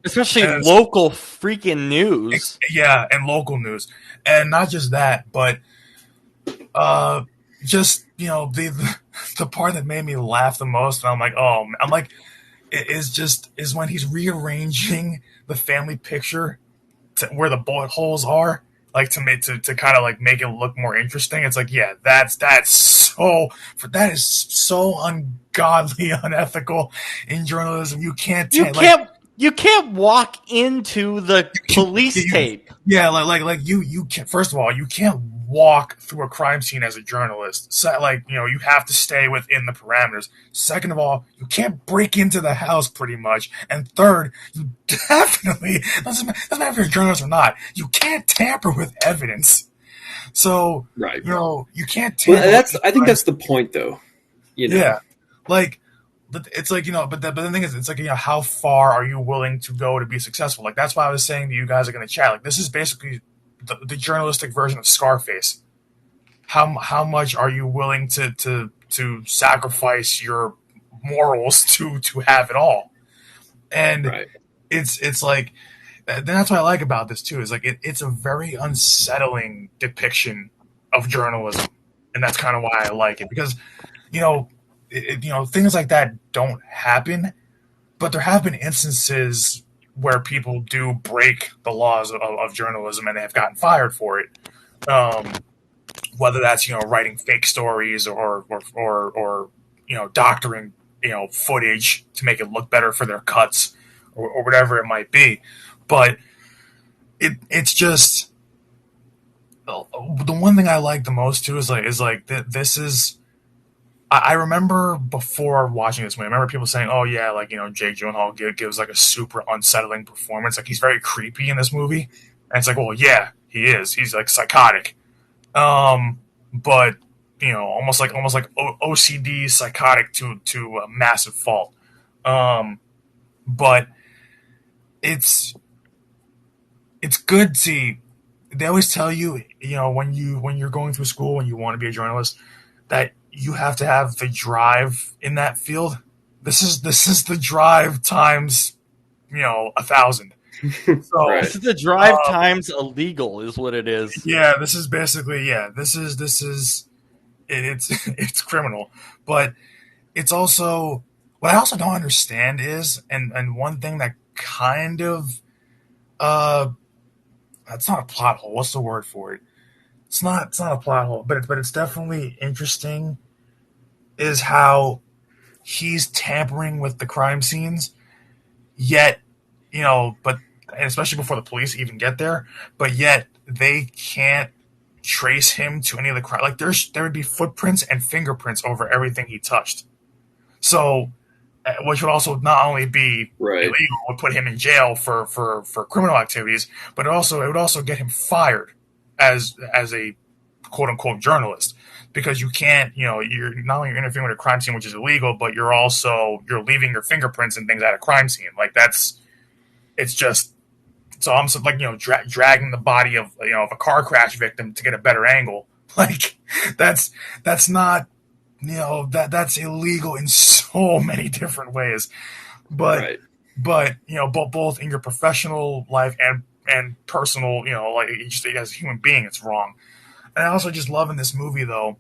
Especially and local freaking news. Yeah, and local news, and not just that, but just, the part that made me laugh the most, and I'm like, is when he's rearranging the family picture to where the bullet holes are, like, to kind of like make it look more interesting. It's like, yeah, that is so ungodly, unethical in journalism. You can't You can't walk into the police tape. Yeah, like you can. First of all, you can't walk through a crime scene as a journalist. So, like, you have to stay within the parameters. Second of all, you can't break into the house, pretty much. And third, you definitely doesn't matter if you're a journalist or not, you can't tamper with evidence. So, Right. You can't tamper. Well, I think that's the point, though. Yeah, like. But it's like, but the thing is, it's like, how far are you willing to go to be successful? Like, that's why I was saying that you guys are going to chat. Like, this is basically the journalistic version of Scarface. How much are you willing to sacrifice your morals to have it all? And Right. it's like, that's what I like about this too. Is like, it's a very unsettling depiction of journalism, and that's kind of why I like it, because things like that don't happen, but there have been instances where people do break the laws of journalism, and they have gotten fired for it. Whether that's, writing fake stories, or doctoring, footage to make it look better for their cuts, or whatever it might be. But it's just, the one thing I like the most too is like this is I remember before watching this movie, I remember people saying, "Oh yeah, like Jake Gyllenhaal gives like a super unsettling performance. Like he's very creepy in this movie." And it's like, well, yeah, he is. He's like psychotic, but almost like OCD psychotic to a massive fault. Um, but it's good to. They always tell you, when you're going through school and you want to be a journalist, that you have to have the drive in that field. This is the drive times 1,000. So Right. This is the drive times illegal, is what it is. yeah, this is basically this is it's criminal, but it's also what I also don't understand is and one thing that kind of uh that's not a plot hole. What's the word for it? It's not a plot hole, but it's definitely interesting. Is how he's tampering with the crime scenes, yet but especially before the police even get there, but yet they can't trace him to any of the crime. Like there would be footprints and fingerprints over everything he touched. So, which would also not only be Right. illegal, would put him in jail for criminal activities, but it would also get him fired as a quote unquote journalist, because you can't, you're not only interfering with a crime scene, which is illegal, but you're leaving your fingerprints and things at a crime scene. Like it's just so I'm like dragging the body of of a car crash victim to get a better angle. Like that's not that's illegal in so many different ways. But Right. both in your professional life and personal, like just as a human being, it's wrong. And I also just love in this movie though,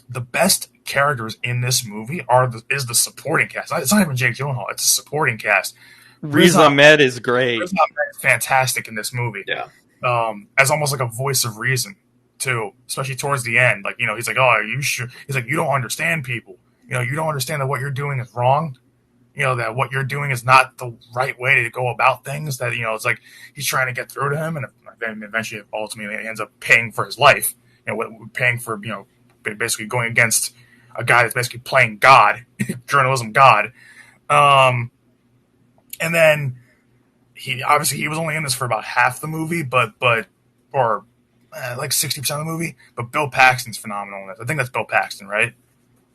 the best characters in this movie is the supporting cast. It's not even Jake Gyllenhaal; it's the supporting cast. Riz Ahmed is great. Riz Ahmed is fantastic in this movie. Yeah. As almost like a voice of reason too, especially towards the end. Like he's like, "Oh, are you sure?" He's like, "You don't understand people. You don't understand that what you're doing is wrong. That what you're doing is not the right way to go about things. That it's like he's trying to get through to him, and then eventually, ultimately, he ends up paying for his life. Paying for basically going against a guy that's basically playing God, journalism God. And then he was only in this for about half the movie, or like 60% of the movie. But Bill Paxton's phenomenal in this. I think that's Bill Paxton, right?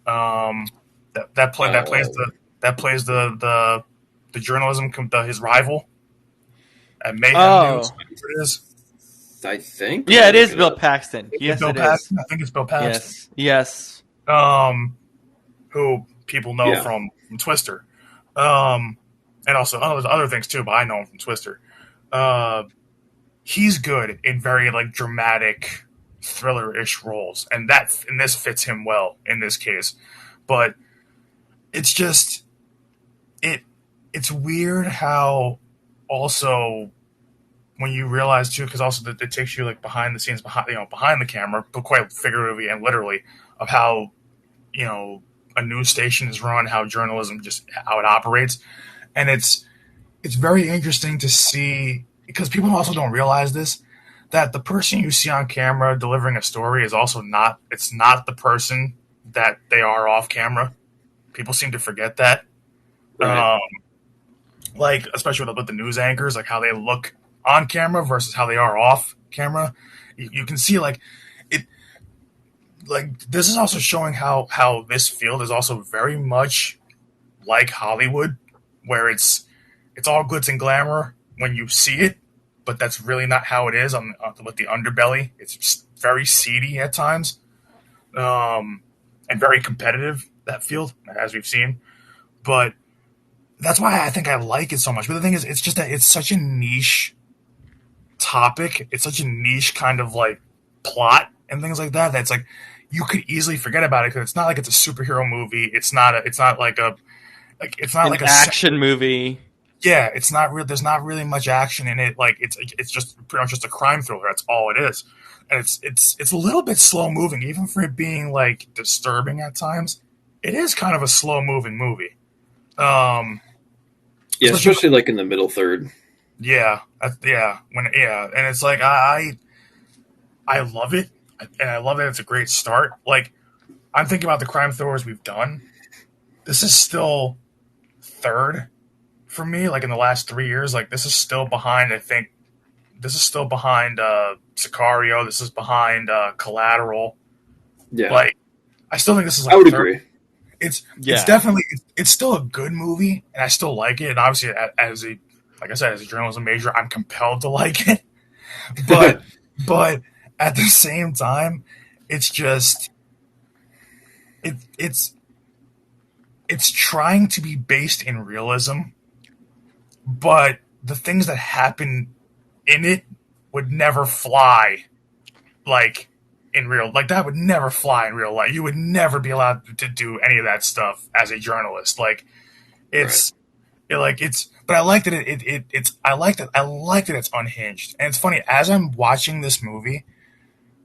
That plays the journalism his rival at Mayhem News. It is. I think. Yeah, it is Bill Paxton. Yes, Bill it Paxton? is. I think it's Bill Paxton. Yes. Who people know from Twister. And also other things too, but I know him from Twister. He's good in very like dramatic, thriller-ish roles, and this fits him well in this case. But it's just it's weird how also when you realize too, because also it takes you like behind the scenes, behind the camera, but quite figuratively and literally, of how a news station is run, how journalism how it operates. And it's very interesting to see, because people also don't realize this, that the person you see on camera delivering a story is also not the person that they are off camera. People seem to forget that. Right. Like, especially with the news anchors, like how they look on camera versus how they are off camera. You can see like it. Like this is also showing how this field is also very much like Hollywood, where it's all glitz and glamour when you see it, but that's really not how it is with the underbelly. It's just very seedy at times, and very competitive, that field, as we've seen. But that's why I think I like it so much. But the thing is, it's just that it's such a niche topic. It's such a niche kind of like plot and things like that. That's like you could easily forget about it, because it's not like it's a superhero movie. It's not like an action movie. Yeah, it's not real. There's not really much action in it. Like it's just pretty much just a crime thriller. That's all it is, and it's a little bit slow moving, even for it being like disturbing at times. It is kind of a slow moving movie. Especially like in the middle third. Yeah, and it's like I love it, and I love that it's a great start. Like I'm thinking about the crime thrillers we've done. This is still third for me. Like in the last 3 years, like this is still behind. I think this is still behind Sicario. This is behind Collateral. Yeah, Like I still think this is like I would third. agree. It's Yeah. definitely it's still a good movie, and I still like it. And obviously, as a like I said, as a journalism major, I'm compelled to like it. But at the same time, it's just it's it's trying to be based in realism, but the things that happen in it would never fly like in real like that would never fly in real life. You would never be allowed to do any of that stuff as a journalist. Like it's it's but I like that it's I like that it's unhinged. And it's funny, as I'm watching this movie,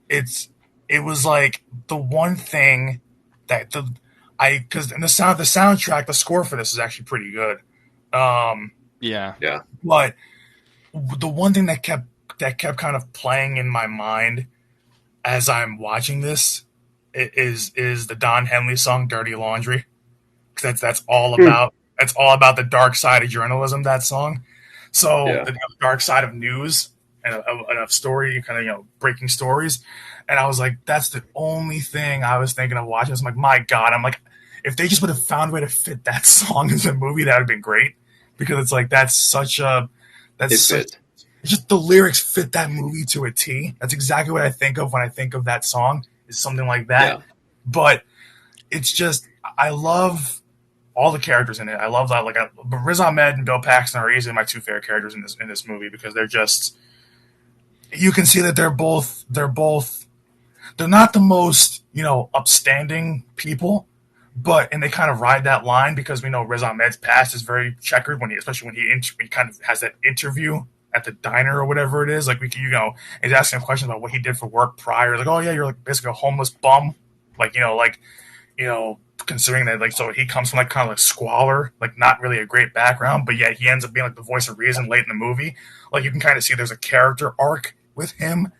it was like the one thing that because the soundtrack, the score for this is actually pretty good. Yeah. Yeah. But the one thing that kept kind of playing in my mind as I'm watching this is the Don Henley song "Dirty Laundry." Because that's all about the dark side of journalism. That song. So Yeah. the dark side of news and of story, kind of breaking stories. And I was like, that's the only thing I was thinking of watching. I'm like, my God, I'm like, if they just would have found a way to fit that song into the movie, that would have been great. Because it's like it's just the lyrics fit that movie to a T. That's exactly what I think of when I think of that song. Is something like that. Yeah. But it's just I love all the characters in it. I love that. But Riz Ahmed and Bill Paxton are easily my two favorite characters in this movie because they're just. You can see that they're not the most upstanding people, and they kind of ride that line because we know Riz Ahmed's past is very checkered especially when he kind of has that interview at the diner or whatever it is. Like he's asking a question about what he did for work prior. Like, oh yeah, you're like basically a homeless bum. Considering that so he comes from kind of squalor, not really a great background, but yet he ends up being the voice of reason late in the movie. Like you can kind of see there's a character arc with him.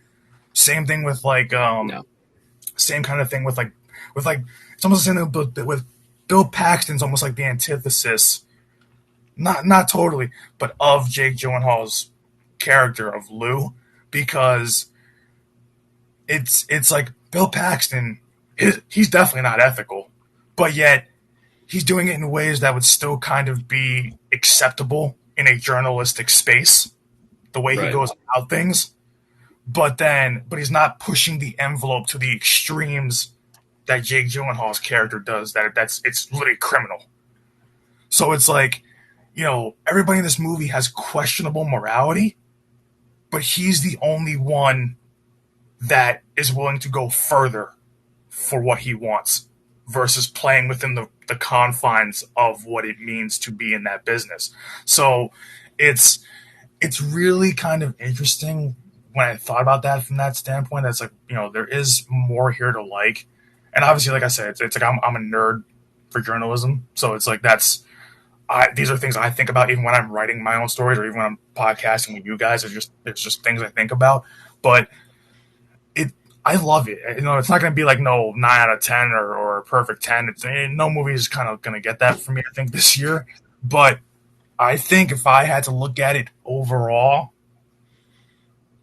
Same thing with same kind of thing with it's almost the same with Bill Paxton's almost like the antithesis, not totally, but of Jake Gyllenhaal's character of Lou, because it's like Bill Paxton, he's definitely not ethical, but yet he's doing it in ways that would still kind of be acceptable in a journalistic space, the way he goes about things. But he's not pushing the envelope to the extremes that Jake Gyllenhaal's character does. It's literally criminal. So it's like, everybody in this movie has questionable morality, but he's the only one that is willing to go further for what he wants versus playing within the confines of what it means to be in that business. So it's really kind of interesting when I thought about that from that standpoint. That's there is more here to like. And obviously, like I said, it's like I'm a nerd for journalism. So it's like these are things I think about even when I'm writing my own stories or even when I'm podcasting with you guys. It's just things I think about. But I love it. It's not going to be like no 9 out of 10 or a perfect 10. No movie is kind of going to get that for me, I think, this year. But I think if I had to look at it overall,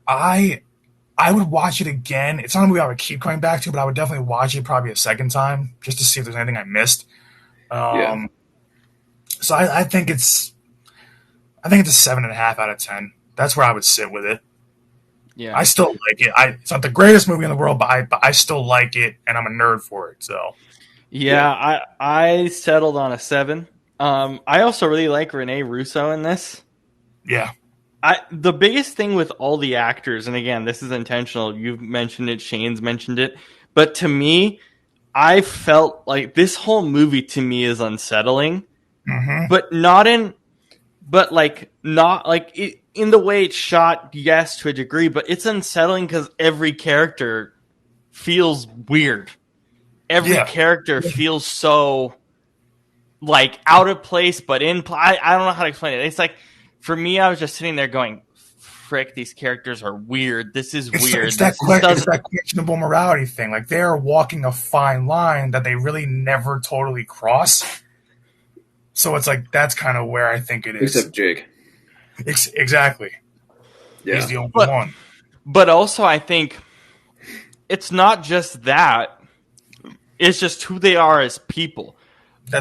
I would watch it again. It's not a movie I would keep coming back to, but I would definitely watch it probably a second time just to see if there's anything I missed. So I think it's a 7.5 out of 10. That's where I would sit with it. Yeah, I still like it. It's not the greatest movie in the world, but I still like it, and I'm a nerd for it. So yeah. I settled on a 7. I also really like Rene Russo in this. Yeah. The biggest thing with all the actors, and again, this is intentional. You've mentioned it, Shane's mentioned it, but to me, I felt like this whole movie to me is unsettling, but not in the way it's shot. Yes, to a degree, but it's unsettling because every character feels weird. Every character feels so out of place, but I don't know how to explain it. It's like, for me, I was just sitting there going, frick, these characters are weird. This is It's, weird. it's that This it's that questionable morality thing. Like they're walking a fine line that they really never totally cross. So it's like that's kind of where I think it is. Except Jake. Exactly. Yeah. He's the only one. But also, I think it's not just that. It's just who they are as people.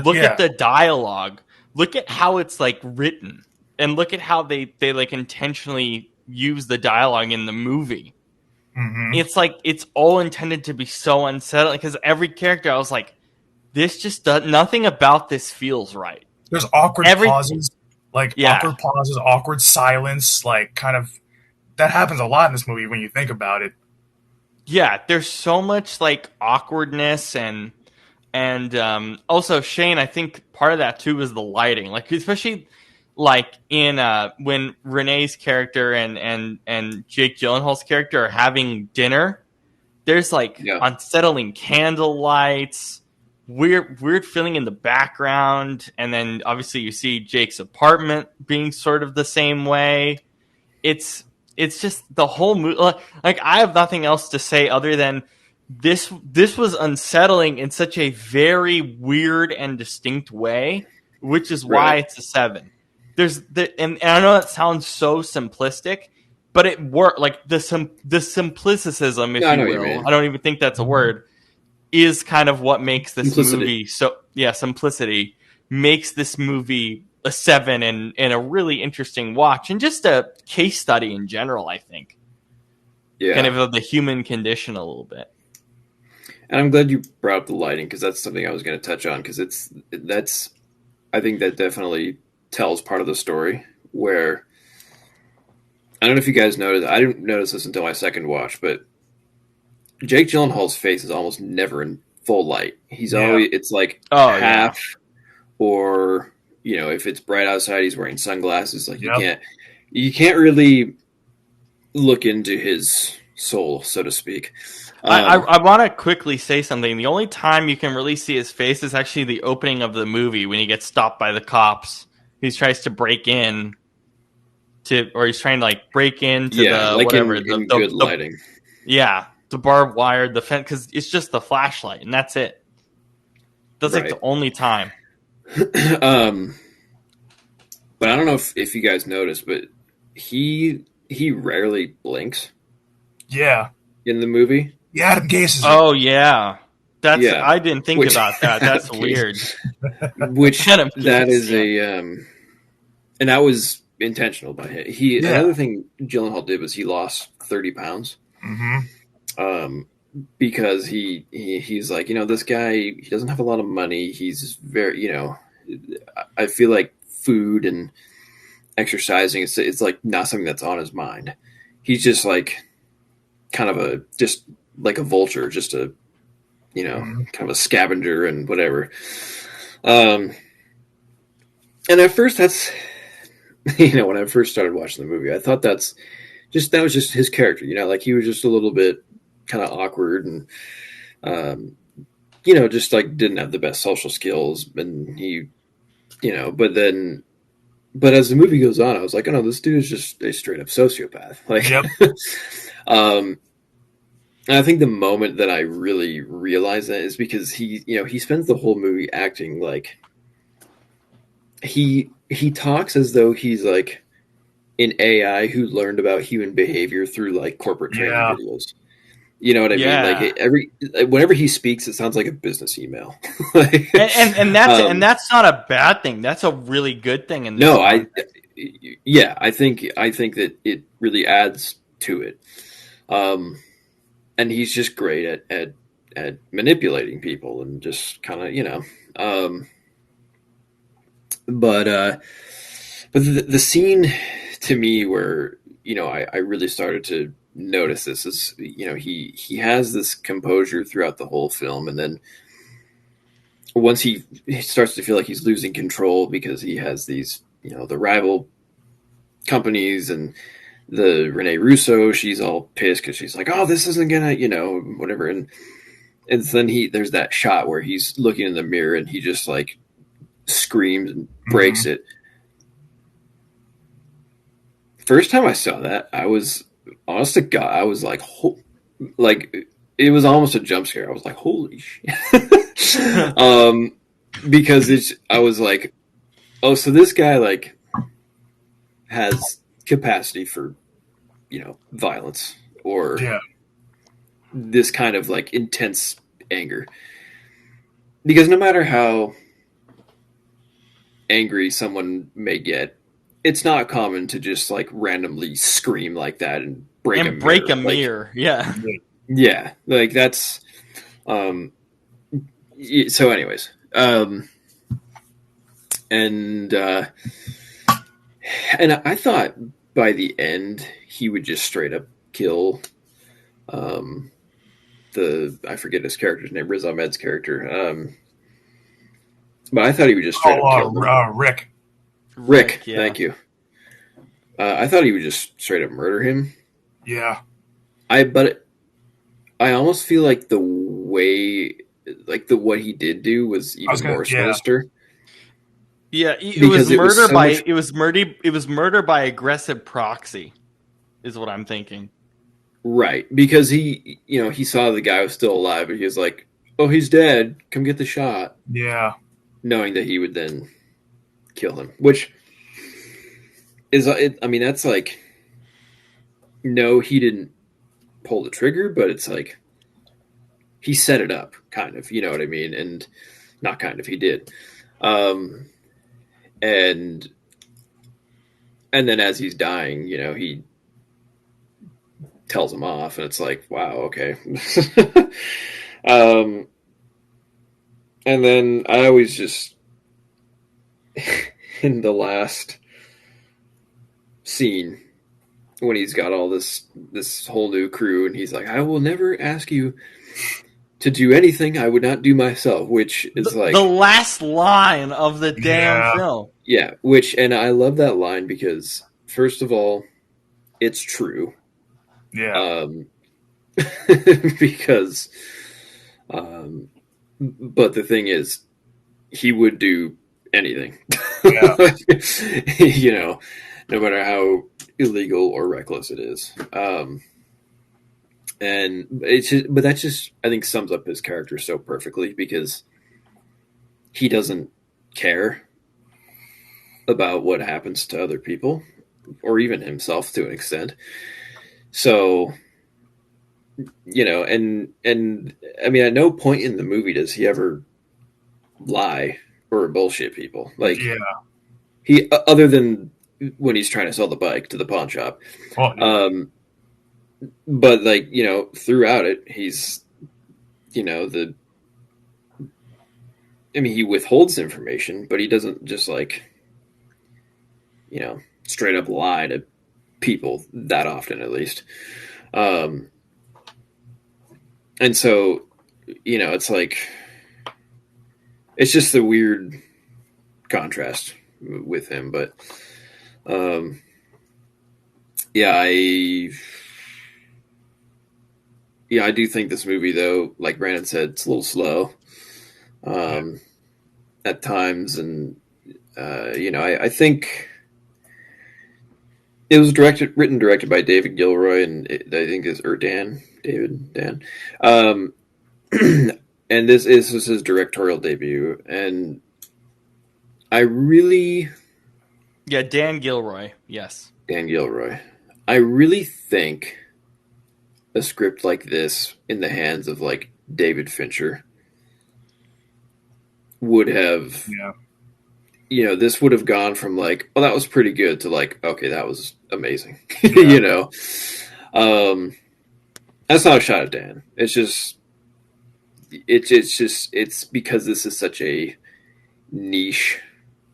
Look at the dialogue. Look at how it's like written, and look at how they like intentionally use the dialogue in the movie. Mm-hmm. It's like it's all intended to be so unsettling because every character, I was like, this just does nothing about this feels right. There's awkward pauses, awkward pauses, awkward silence, like kind of that happens a lot in this movie when you think about it. Yeah, there's so much like awkwardness and also Shane, I think part of that too is the lighting, like especially like in when Renee's character and Jake Gyllenhaal's character are having dinner. There's like unsettling candle lights, weird feeling in the background, and then obviously you see Jake's apartment being sort of the same way. It's just the whole movie. Like I have nothing else to say other than this was unsettling in such a very weird and distinct way, which is why it's a 7. And I know that sounds so simplistic, but it worked. Like the simplicicism, if you will. I don't even think that's a word. Is kind of what makes this movie simplicity makes this movie a 7 and a really interesting watch and just a case study in general, I think. Yeah. Kind of the human condition a little bit. And I'm glad you brought up the lighting because that's something I was going to touch on because I think that definitely tells part of the story where I don't know if you guys noticed. I didn't notice this until my second watch, but Jake Gyllenhaal's face is almost never in full light. He's always it's like half or if it's bright outside, he's wearing sunglasses. Like you can't really look into his soul, so to speak. I want to quickly say something. The only time you can really see his face is actually the opening of the movie when he gets stopped by the cops. He tries to break in he's trying to break into the whatever in good lighting. The barbed wire, the fence, because it's just the flashlight and that's it. That's like the only time. But I don't know if you guys noticed, but he rarely blinks. Yeah. In the movie. Yeah, Adam Gase is. Oh yeah. I didn't think about that. That's weird. Which that is and that was intentional by him. Another thing Gyllenhaal did was he lost 30 pounds. Mm-hmm. Because he's like, this guy, he doesn't have a lot of money. He's very, I feel like food and exercising, it's like not something that's on his mind. He's just like kind of just like a vulture, just a, kind of a scavenger and whatever. And at first that's, when I first started watching the movie, I thought that was just his character, like he was just a little bit kind of awkward and, just like didn't have the best social skills. And he, but as the movie goes on, I was like, oh no, this dude is just a straight up sociopath. Like, and I think the moment that I really realized that is because he spends the whole movie acting like he talks as though he's like an AI who learned about human behavior through like corporate training videos. You know what I mean? Like whenever he speaks, it sounds like a business email. and that's not a bad thing. That's a really good thing. I think that it really adds to it. And he's just great at manipulating people and just kind of, but the scene to me where, I really started to notice this is, he has this composure throughout the whole film. And then once he starts to feel like he's losing control because he has these, the rival companies and the Rene Russo, she's all pissed because she's like, oh, this isn't gonna, whatever. And then there's that shot where he's looking in the mirror and he just like screams and breaks it. first time I saw that, I was honest to God, I was like, like it was almost a jump scare. I was like, holy shit. Because I was like, oh, so this guy like has capacity for, violence or Yeah. this kind of like intense anger. Because no matter how angry someone may get, it's not common to just like randomly scream like that and break And break a Like, mirror. Yeah. yeah, like that's um so anyways, and and I thought by the end he would just straight up kill I forget his character's name, Riz Ahmed's character, but I thought he would just straight up kill him. Rick. Rick, yeah. thank you. I thought he would just straight up murder him. Yeah. But I almost feel like the way, like what he did do was even more sinister. Yeah, it was murder by aggressive proxy, is what I'm thinking. Right, because he saw the guy was still alive, and he was like, "Oh, he's dead. Come get the shot." Yeah. Knowing that he would then kill him, which is, I mean, that's like, no, he didn't pull the trigger, but it's like he set it up, kind of. You know what I mean? And not kind of, he did. And then as he's dying, he tells him off, and it's like, wow, okay. And then I always just in the last scene when he's got all this whole new crew, and he's like, I will never ask you to do anything I would not do myself, which is like the last line of the damn film. Yeah, and I love that line because, first of all, it's true. Yeah. Because, but the thing is, he would do anything. Yeah. No matter how illegal or reckless it is. And but that just, I think, sums up his character so perfectly, because he doesn't care about what happens to other people, or even himself to an extent. So, and I mean, at no point in the movie does he ever lie or bullshit people. Like, he, other than when he's trying to sell the bike to the pawn shop. But like, throughout it, he's, he withholds information, but he doesn't just like, straight up lie to people that often, at least. And so, it's like, it's just a weird contrast with him. But, I do think this movie, though, like Brandon said, it's a little slow at times. And, I think it was written, directed by David Gilroy, and I think Dan. And this was his directorial debut. And I really... Yeah, Dan Gilroy, yes. Dan Gilroy. I really think a script like this in the hands of like David Fincher would have, this would have gone from like, oh, that was pretty good, to like, okay, that was amazing. That's not a shot at Dan. It's just, it's because this is such a niche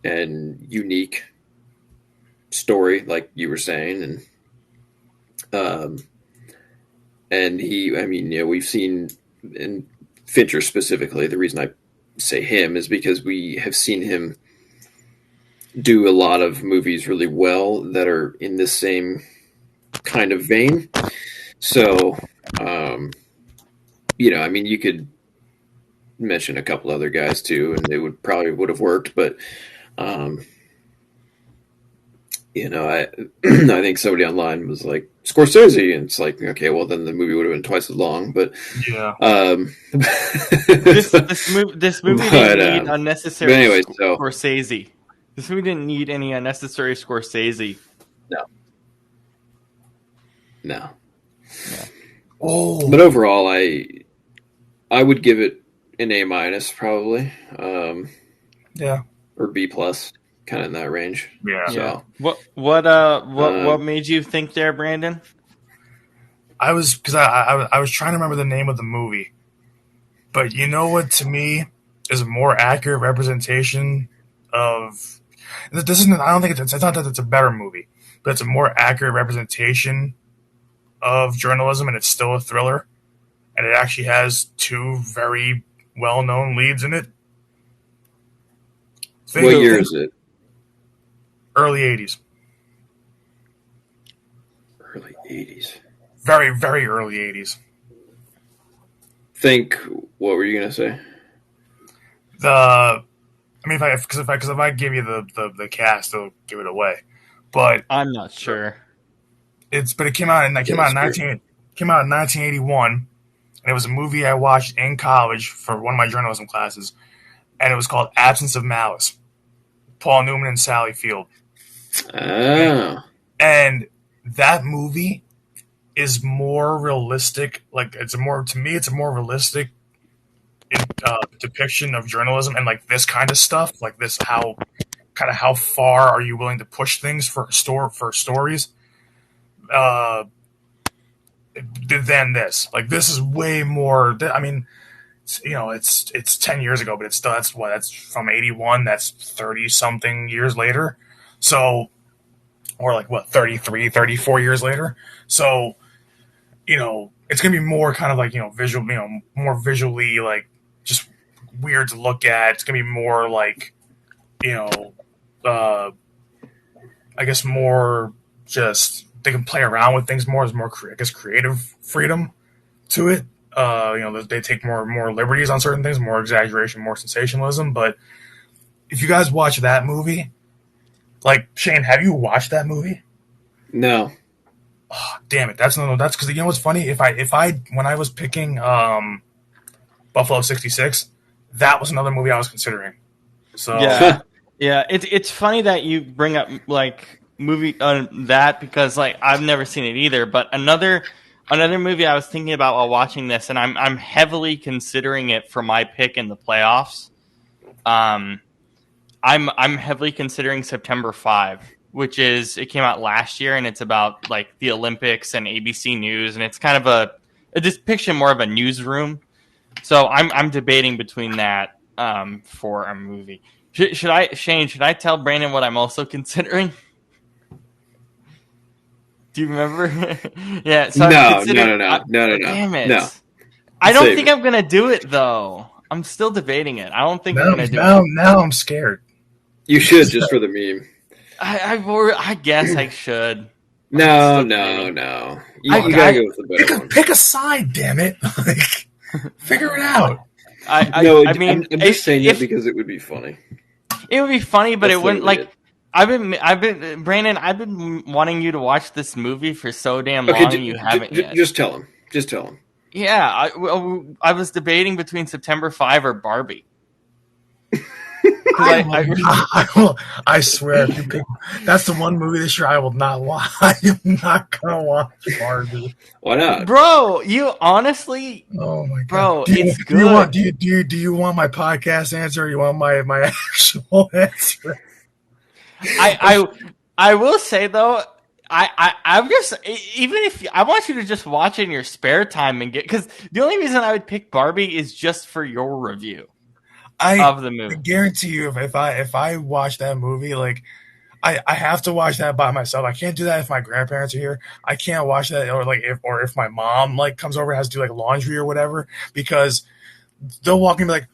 and unique story, like you were saying. And we've seen, in Fincher specifically, the reason I say him is because we have seen him do a lot of movies really well that are in the same kind of vein. So, you could mention a couple other guys too, and they would have worked, but, I I think somebody online was like Scorsese, and it's like, okay, well then the movie would have been twice as long. But Yeah. This movie didn't need but unnecessary anyway, so Scorsese. This movie didn't need any unnecessary Scorsese. no. Yeah. Oh, But overall, I would give it an A minus probably, yeah. or B plus, kind of in that range. Yeah. So What made you think there, Brandon? I was because I was trying to remember the name of the movie, but you know what? To me, is a more accurate representation of this. Isn't I don't think it's not that it's a better movie, but it's a more accurate representation of journalism, and it's still a thriller, and it actually has two very well-known leads in it. what year is it? Early '80s, Early 80s. very very early '80s. Think, what were you gonna say? I mean, if I give you the cast, it'll give it away. But I'm not sure. it came out in 1981, and it was a movie I watched in college for one of my journalism classes, and it was called Absence of Malice. Paul Newman and Sally Field, Oh, and that movie is more realistic. Like it's a more realistic depiction of journalism and like this kind of stuff. Like this, how far are you willing to push things for stories? Than this. Like this is way more. I mean, it's 10 years ago, but it's still that's from 81. That's 30 something years later. So, or like 33, 34 years later. So, it's gonna be more kind of like visual, more visually like just weird to look at. It's gonna be more like I guess more just they can play around with things more. There's more, I guess, creative freedom to it. They take more liberties on certain things, more exaggeration, more sensationalism. But if you guys watch that movie, like Shane, have you watched that movie? no. Oh, damn it! That's because what's funny? If I when I was picking Buffalo '66, that was another movie I was considering. So Yeah, it's funny that you bring up like movie that because like I've never seen it either. But another movie I was thinking about while watching this, and I'm heavily considering it for my pick in the playoffs. I'm heavily considering September 5, which it came out last year, and it's about like the Olympics and ABC News, and it's kind of a depiction more of a newsroom. So I'm debating between that for a movie. Should I tell Brandon what I'm also considering? Do you remember? Yeah. So No. Damn it! No. I don't think I'm gonna do it though. I'm still debating it. I don't think I'm gonna do it. Now I'm scared. You should, just for the meme. I guess I should. No. You gotta go with the better one. Pick a side, damn it! Like, figure it out. I mean, I'm just saying it because it would be funny. It would be funny, but That's it wouldn't literally like. I've been Brandon. I've been wanting you to watch this movie for so damn long, and you haven't yet. Just tell him. Just tell him. Yeah, I was debating between September 5 or Barbie. I swear, if you pick, that's the one movie this year I will not watch. I am not gonna watch Barbie. Why not, bro? You honestly, oh my god, bro, it's good. Do you want my podcast answer? Or you want my actual answer? I will say though, I'm just even if I want you to just watch it in your spare time and because the only reason I would pick Barbie is just for your review of the movie. I guarantee you, if I watch that movie, like I have to watch that by myself. I can't do that if my grandparents are here. I can't watch that or if my mom like comes over and has to do like laundry or whatever, because they'll walk in and be like,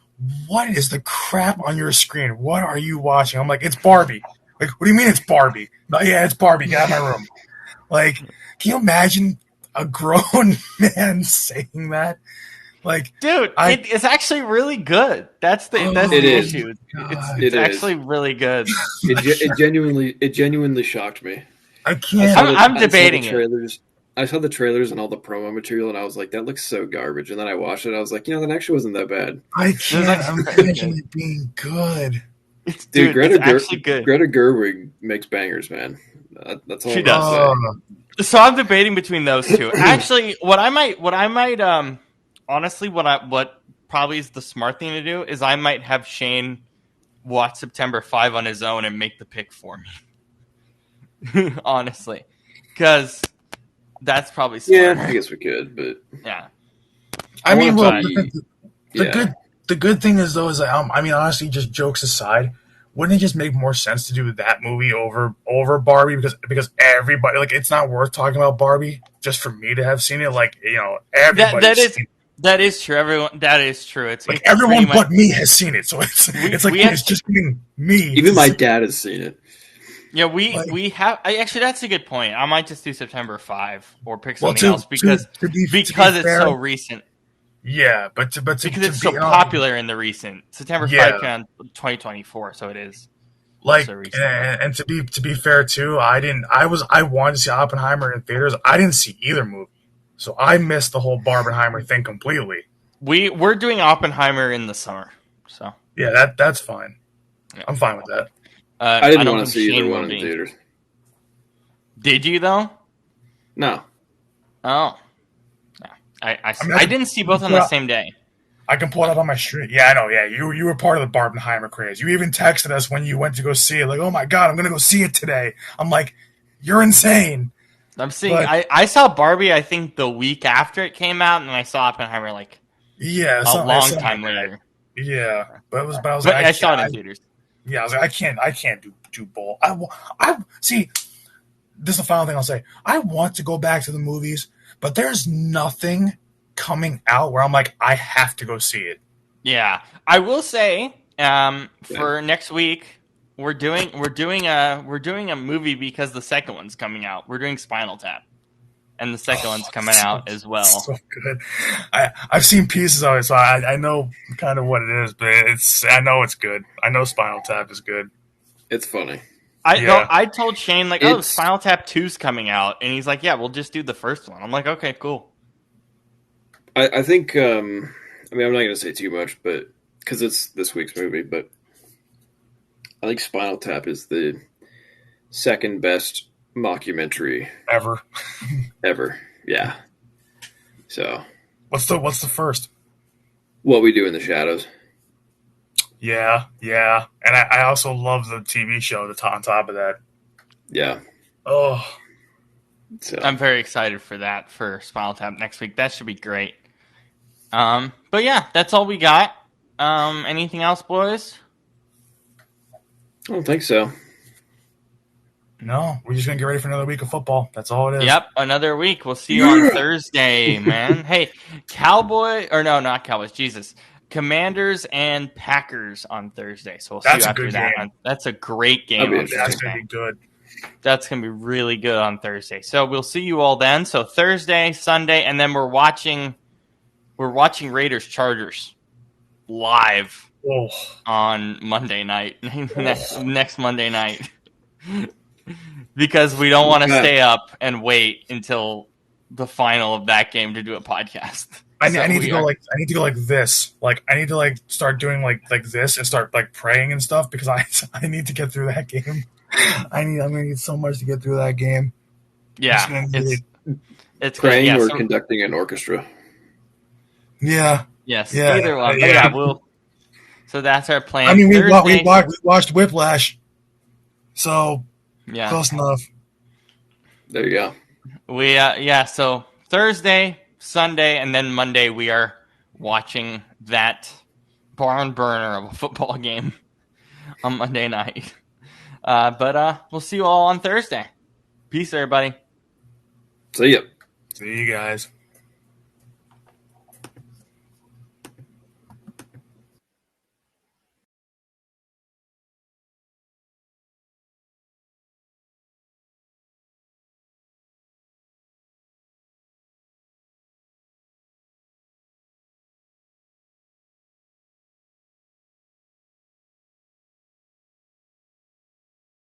"What is the crap on your screen? What are you watching?" I'm like, "It's Barbie." Like, what do you mean it's Barbie? No, yeah, it's Barbie. Get out of my room. Like, can you imagine a grown man saying that? Like, Dude, it's actually really good. That's the issue. It's actually really good. It genuinely shocked me. I can't. I'm debating it. I saw the trailers and all the promo material, and I was like, "That looks so garbage." And then I watched it. I was like, that actually wasn't that bad. I can't imagine it being good. Dude, it's actually good. Greta Gerwig makes bangers, man. That's all she I'm does. say. So I'm debating between those two. Actually, what probably is the smart thing to do is I might have Shane watch September 5 on his own and make the pick for me. Honestly, because that's probably smart. Yeah, I guess we could, but yeah. I mean, the good thing is though is I mean, honestly, just jokes aside, wouldn't it just make more sense to do that movie over Barbie because everybody, like, it's not worth talking about Barbie just for me to have seen it. Like, everybody that is true. That is true. It's like everyone but me has seen it, so it's just being me. Even my dad has seen it. Yeah, we have. Actually, that's a good point. I might just do September 5 or pick something else because it's so recent. Yeah, because it's so popular in the recent September 5 came out 2024, so it is. Like, and to be fair too, I wanted to see Oppenheimer in theaters. I didn't see either movie, so I missed the whole Barbenheimer thing completely. We're doing Oppenheimer in the summer, so yeah, that's fine. Yeah. I'm fine with that. I didn't want to see either one in theaters. Did you though? No. Oh. No. I didn't see both on the same day. I can pull it up on my stream. Yeah, I know. Yeah, you were part of the Barbenheimer craze. You even texted us when you went to go see it. Like, oh my god, I'm gonna go see it today. I'm like, you're insane. I'm seeing. I saw Barbie. I think the week after it came out, and I saw Oppenheimer a long time later. Yeah, but I was like, I saw it in theaters. Yeah, I was like, I can't do both. I see. This is the final thing I'll say. I want to go back to the movies, but there's nothing coming out where I'm like, I have to go see it. Yeah, I will say, for next week, we're doing a movie because the second one's coming out. We're doing Spinal Tap, and the second one's coming out as well. So good. I've seen pieces of it, so I know kind of what it is, but I know it's good. I know Spinal Tap is good. It's funny. I told Shane Spinal Tap 2's coming out, and he's like, yeah, we'll just do the first one. I'm like, okay, cool. I think, I'm not going to say too much, but because it's this week's movie, but I think Spinal Tap is the second best mockumentary ever. Yeah. So what's the first? What We Do in the Shadows. Yeah, and I also love the TV show that's on top of that. Yeah. Oh, so I'm very excited for that for Spinal Tap next week. That should be great. But yeah, that's all we got. Anything else, boys? I don't think so. No, we're just gonna get ready for another week of football. That's all it is. Yep, another week. We'll see you on Thursday, man. Hey, not Cowboys. Jesus, Commanders and Packers on Thursday. So we'll see you after that. That's a great game. That's gonna be good. That's gonna be really good on Thursday. So we'll see you all then. So Thursday, Sunday, and then we're watching Raiders Chargers live on Monday night. next Monday night. Because we don't want to stay up and wait until the final of that game to do a podcast. I need to go like this. Like I need to start doing like this and start praying and stuff because I need to get through that game. I'm gonna need so much to get through that game. Yeah, it's praying or conducting an orchestra. Yeah. Yes. Yeah. Either one. Yeah. So that's our plan. I mean, we watched Whiplash. So yeah, close enough. There you go. So Thursday, Sunday, and then Monday we are watching that barn burner of a football game on Monday night. But we'll see you all on Thursday. Peace, everybody. See ya. See you guys.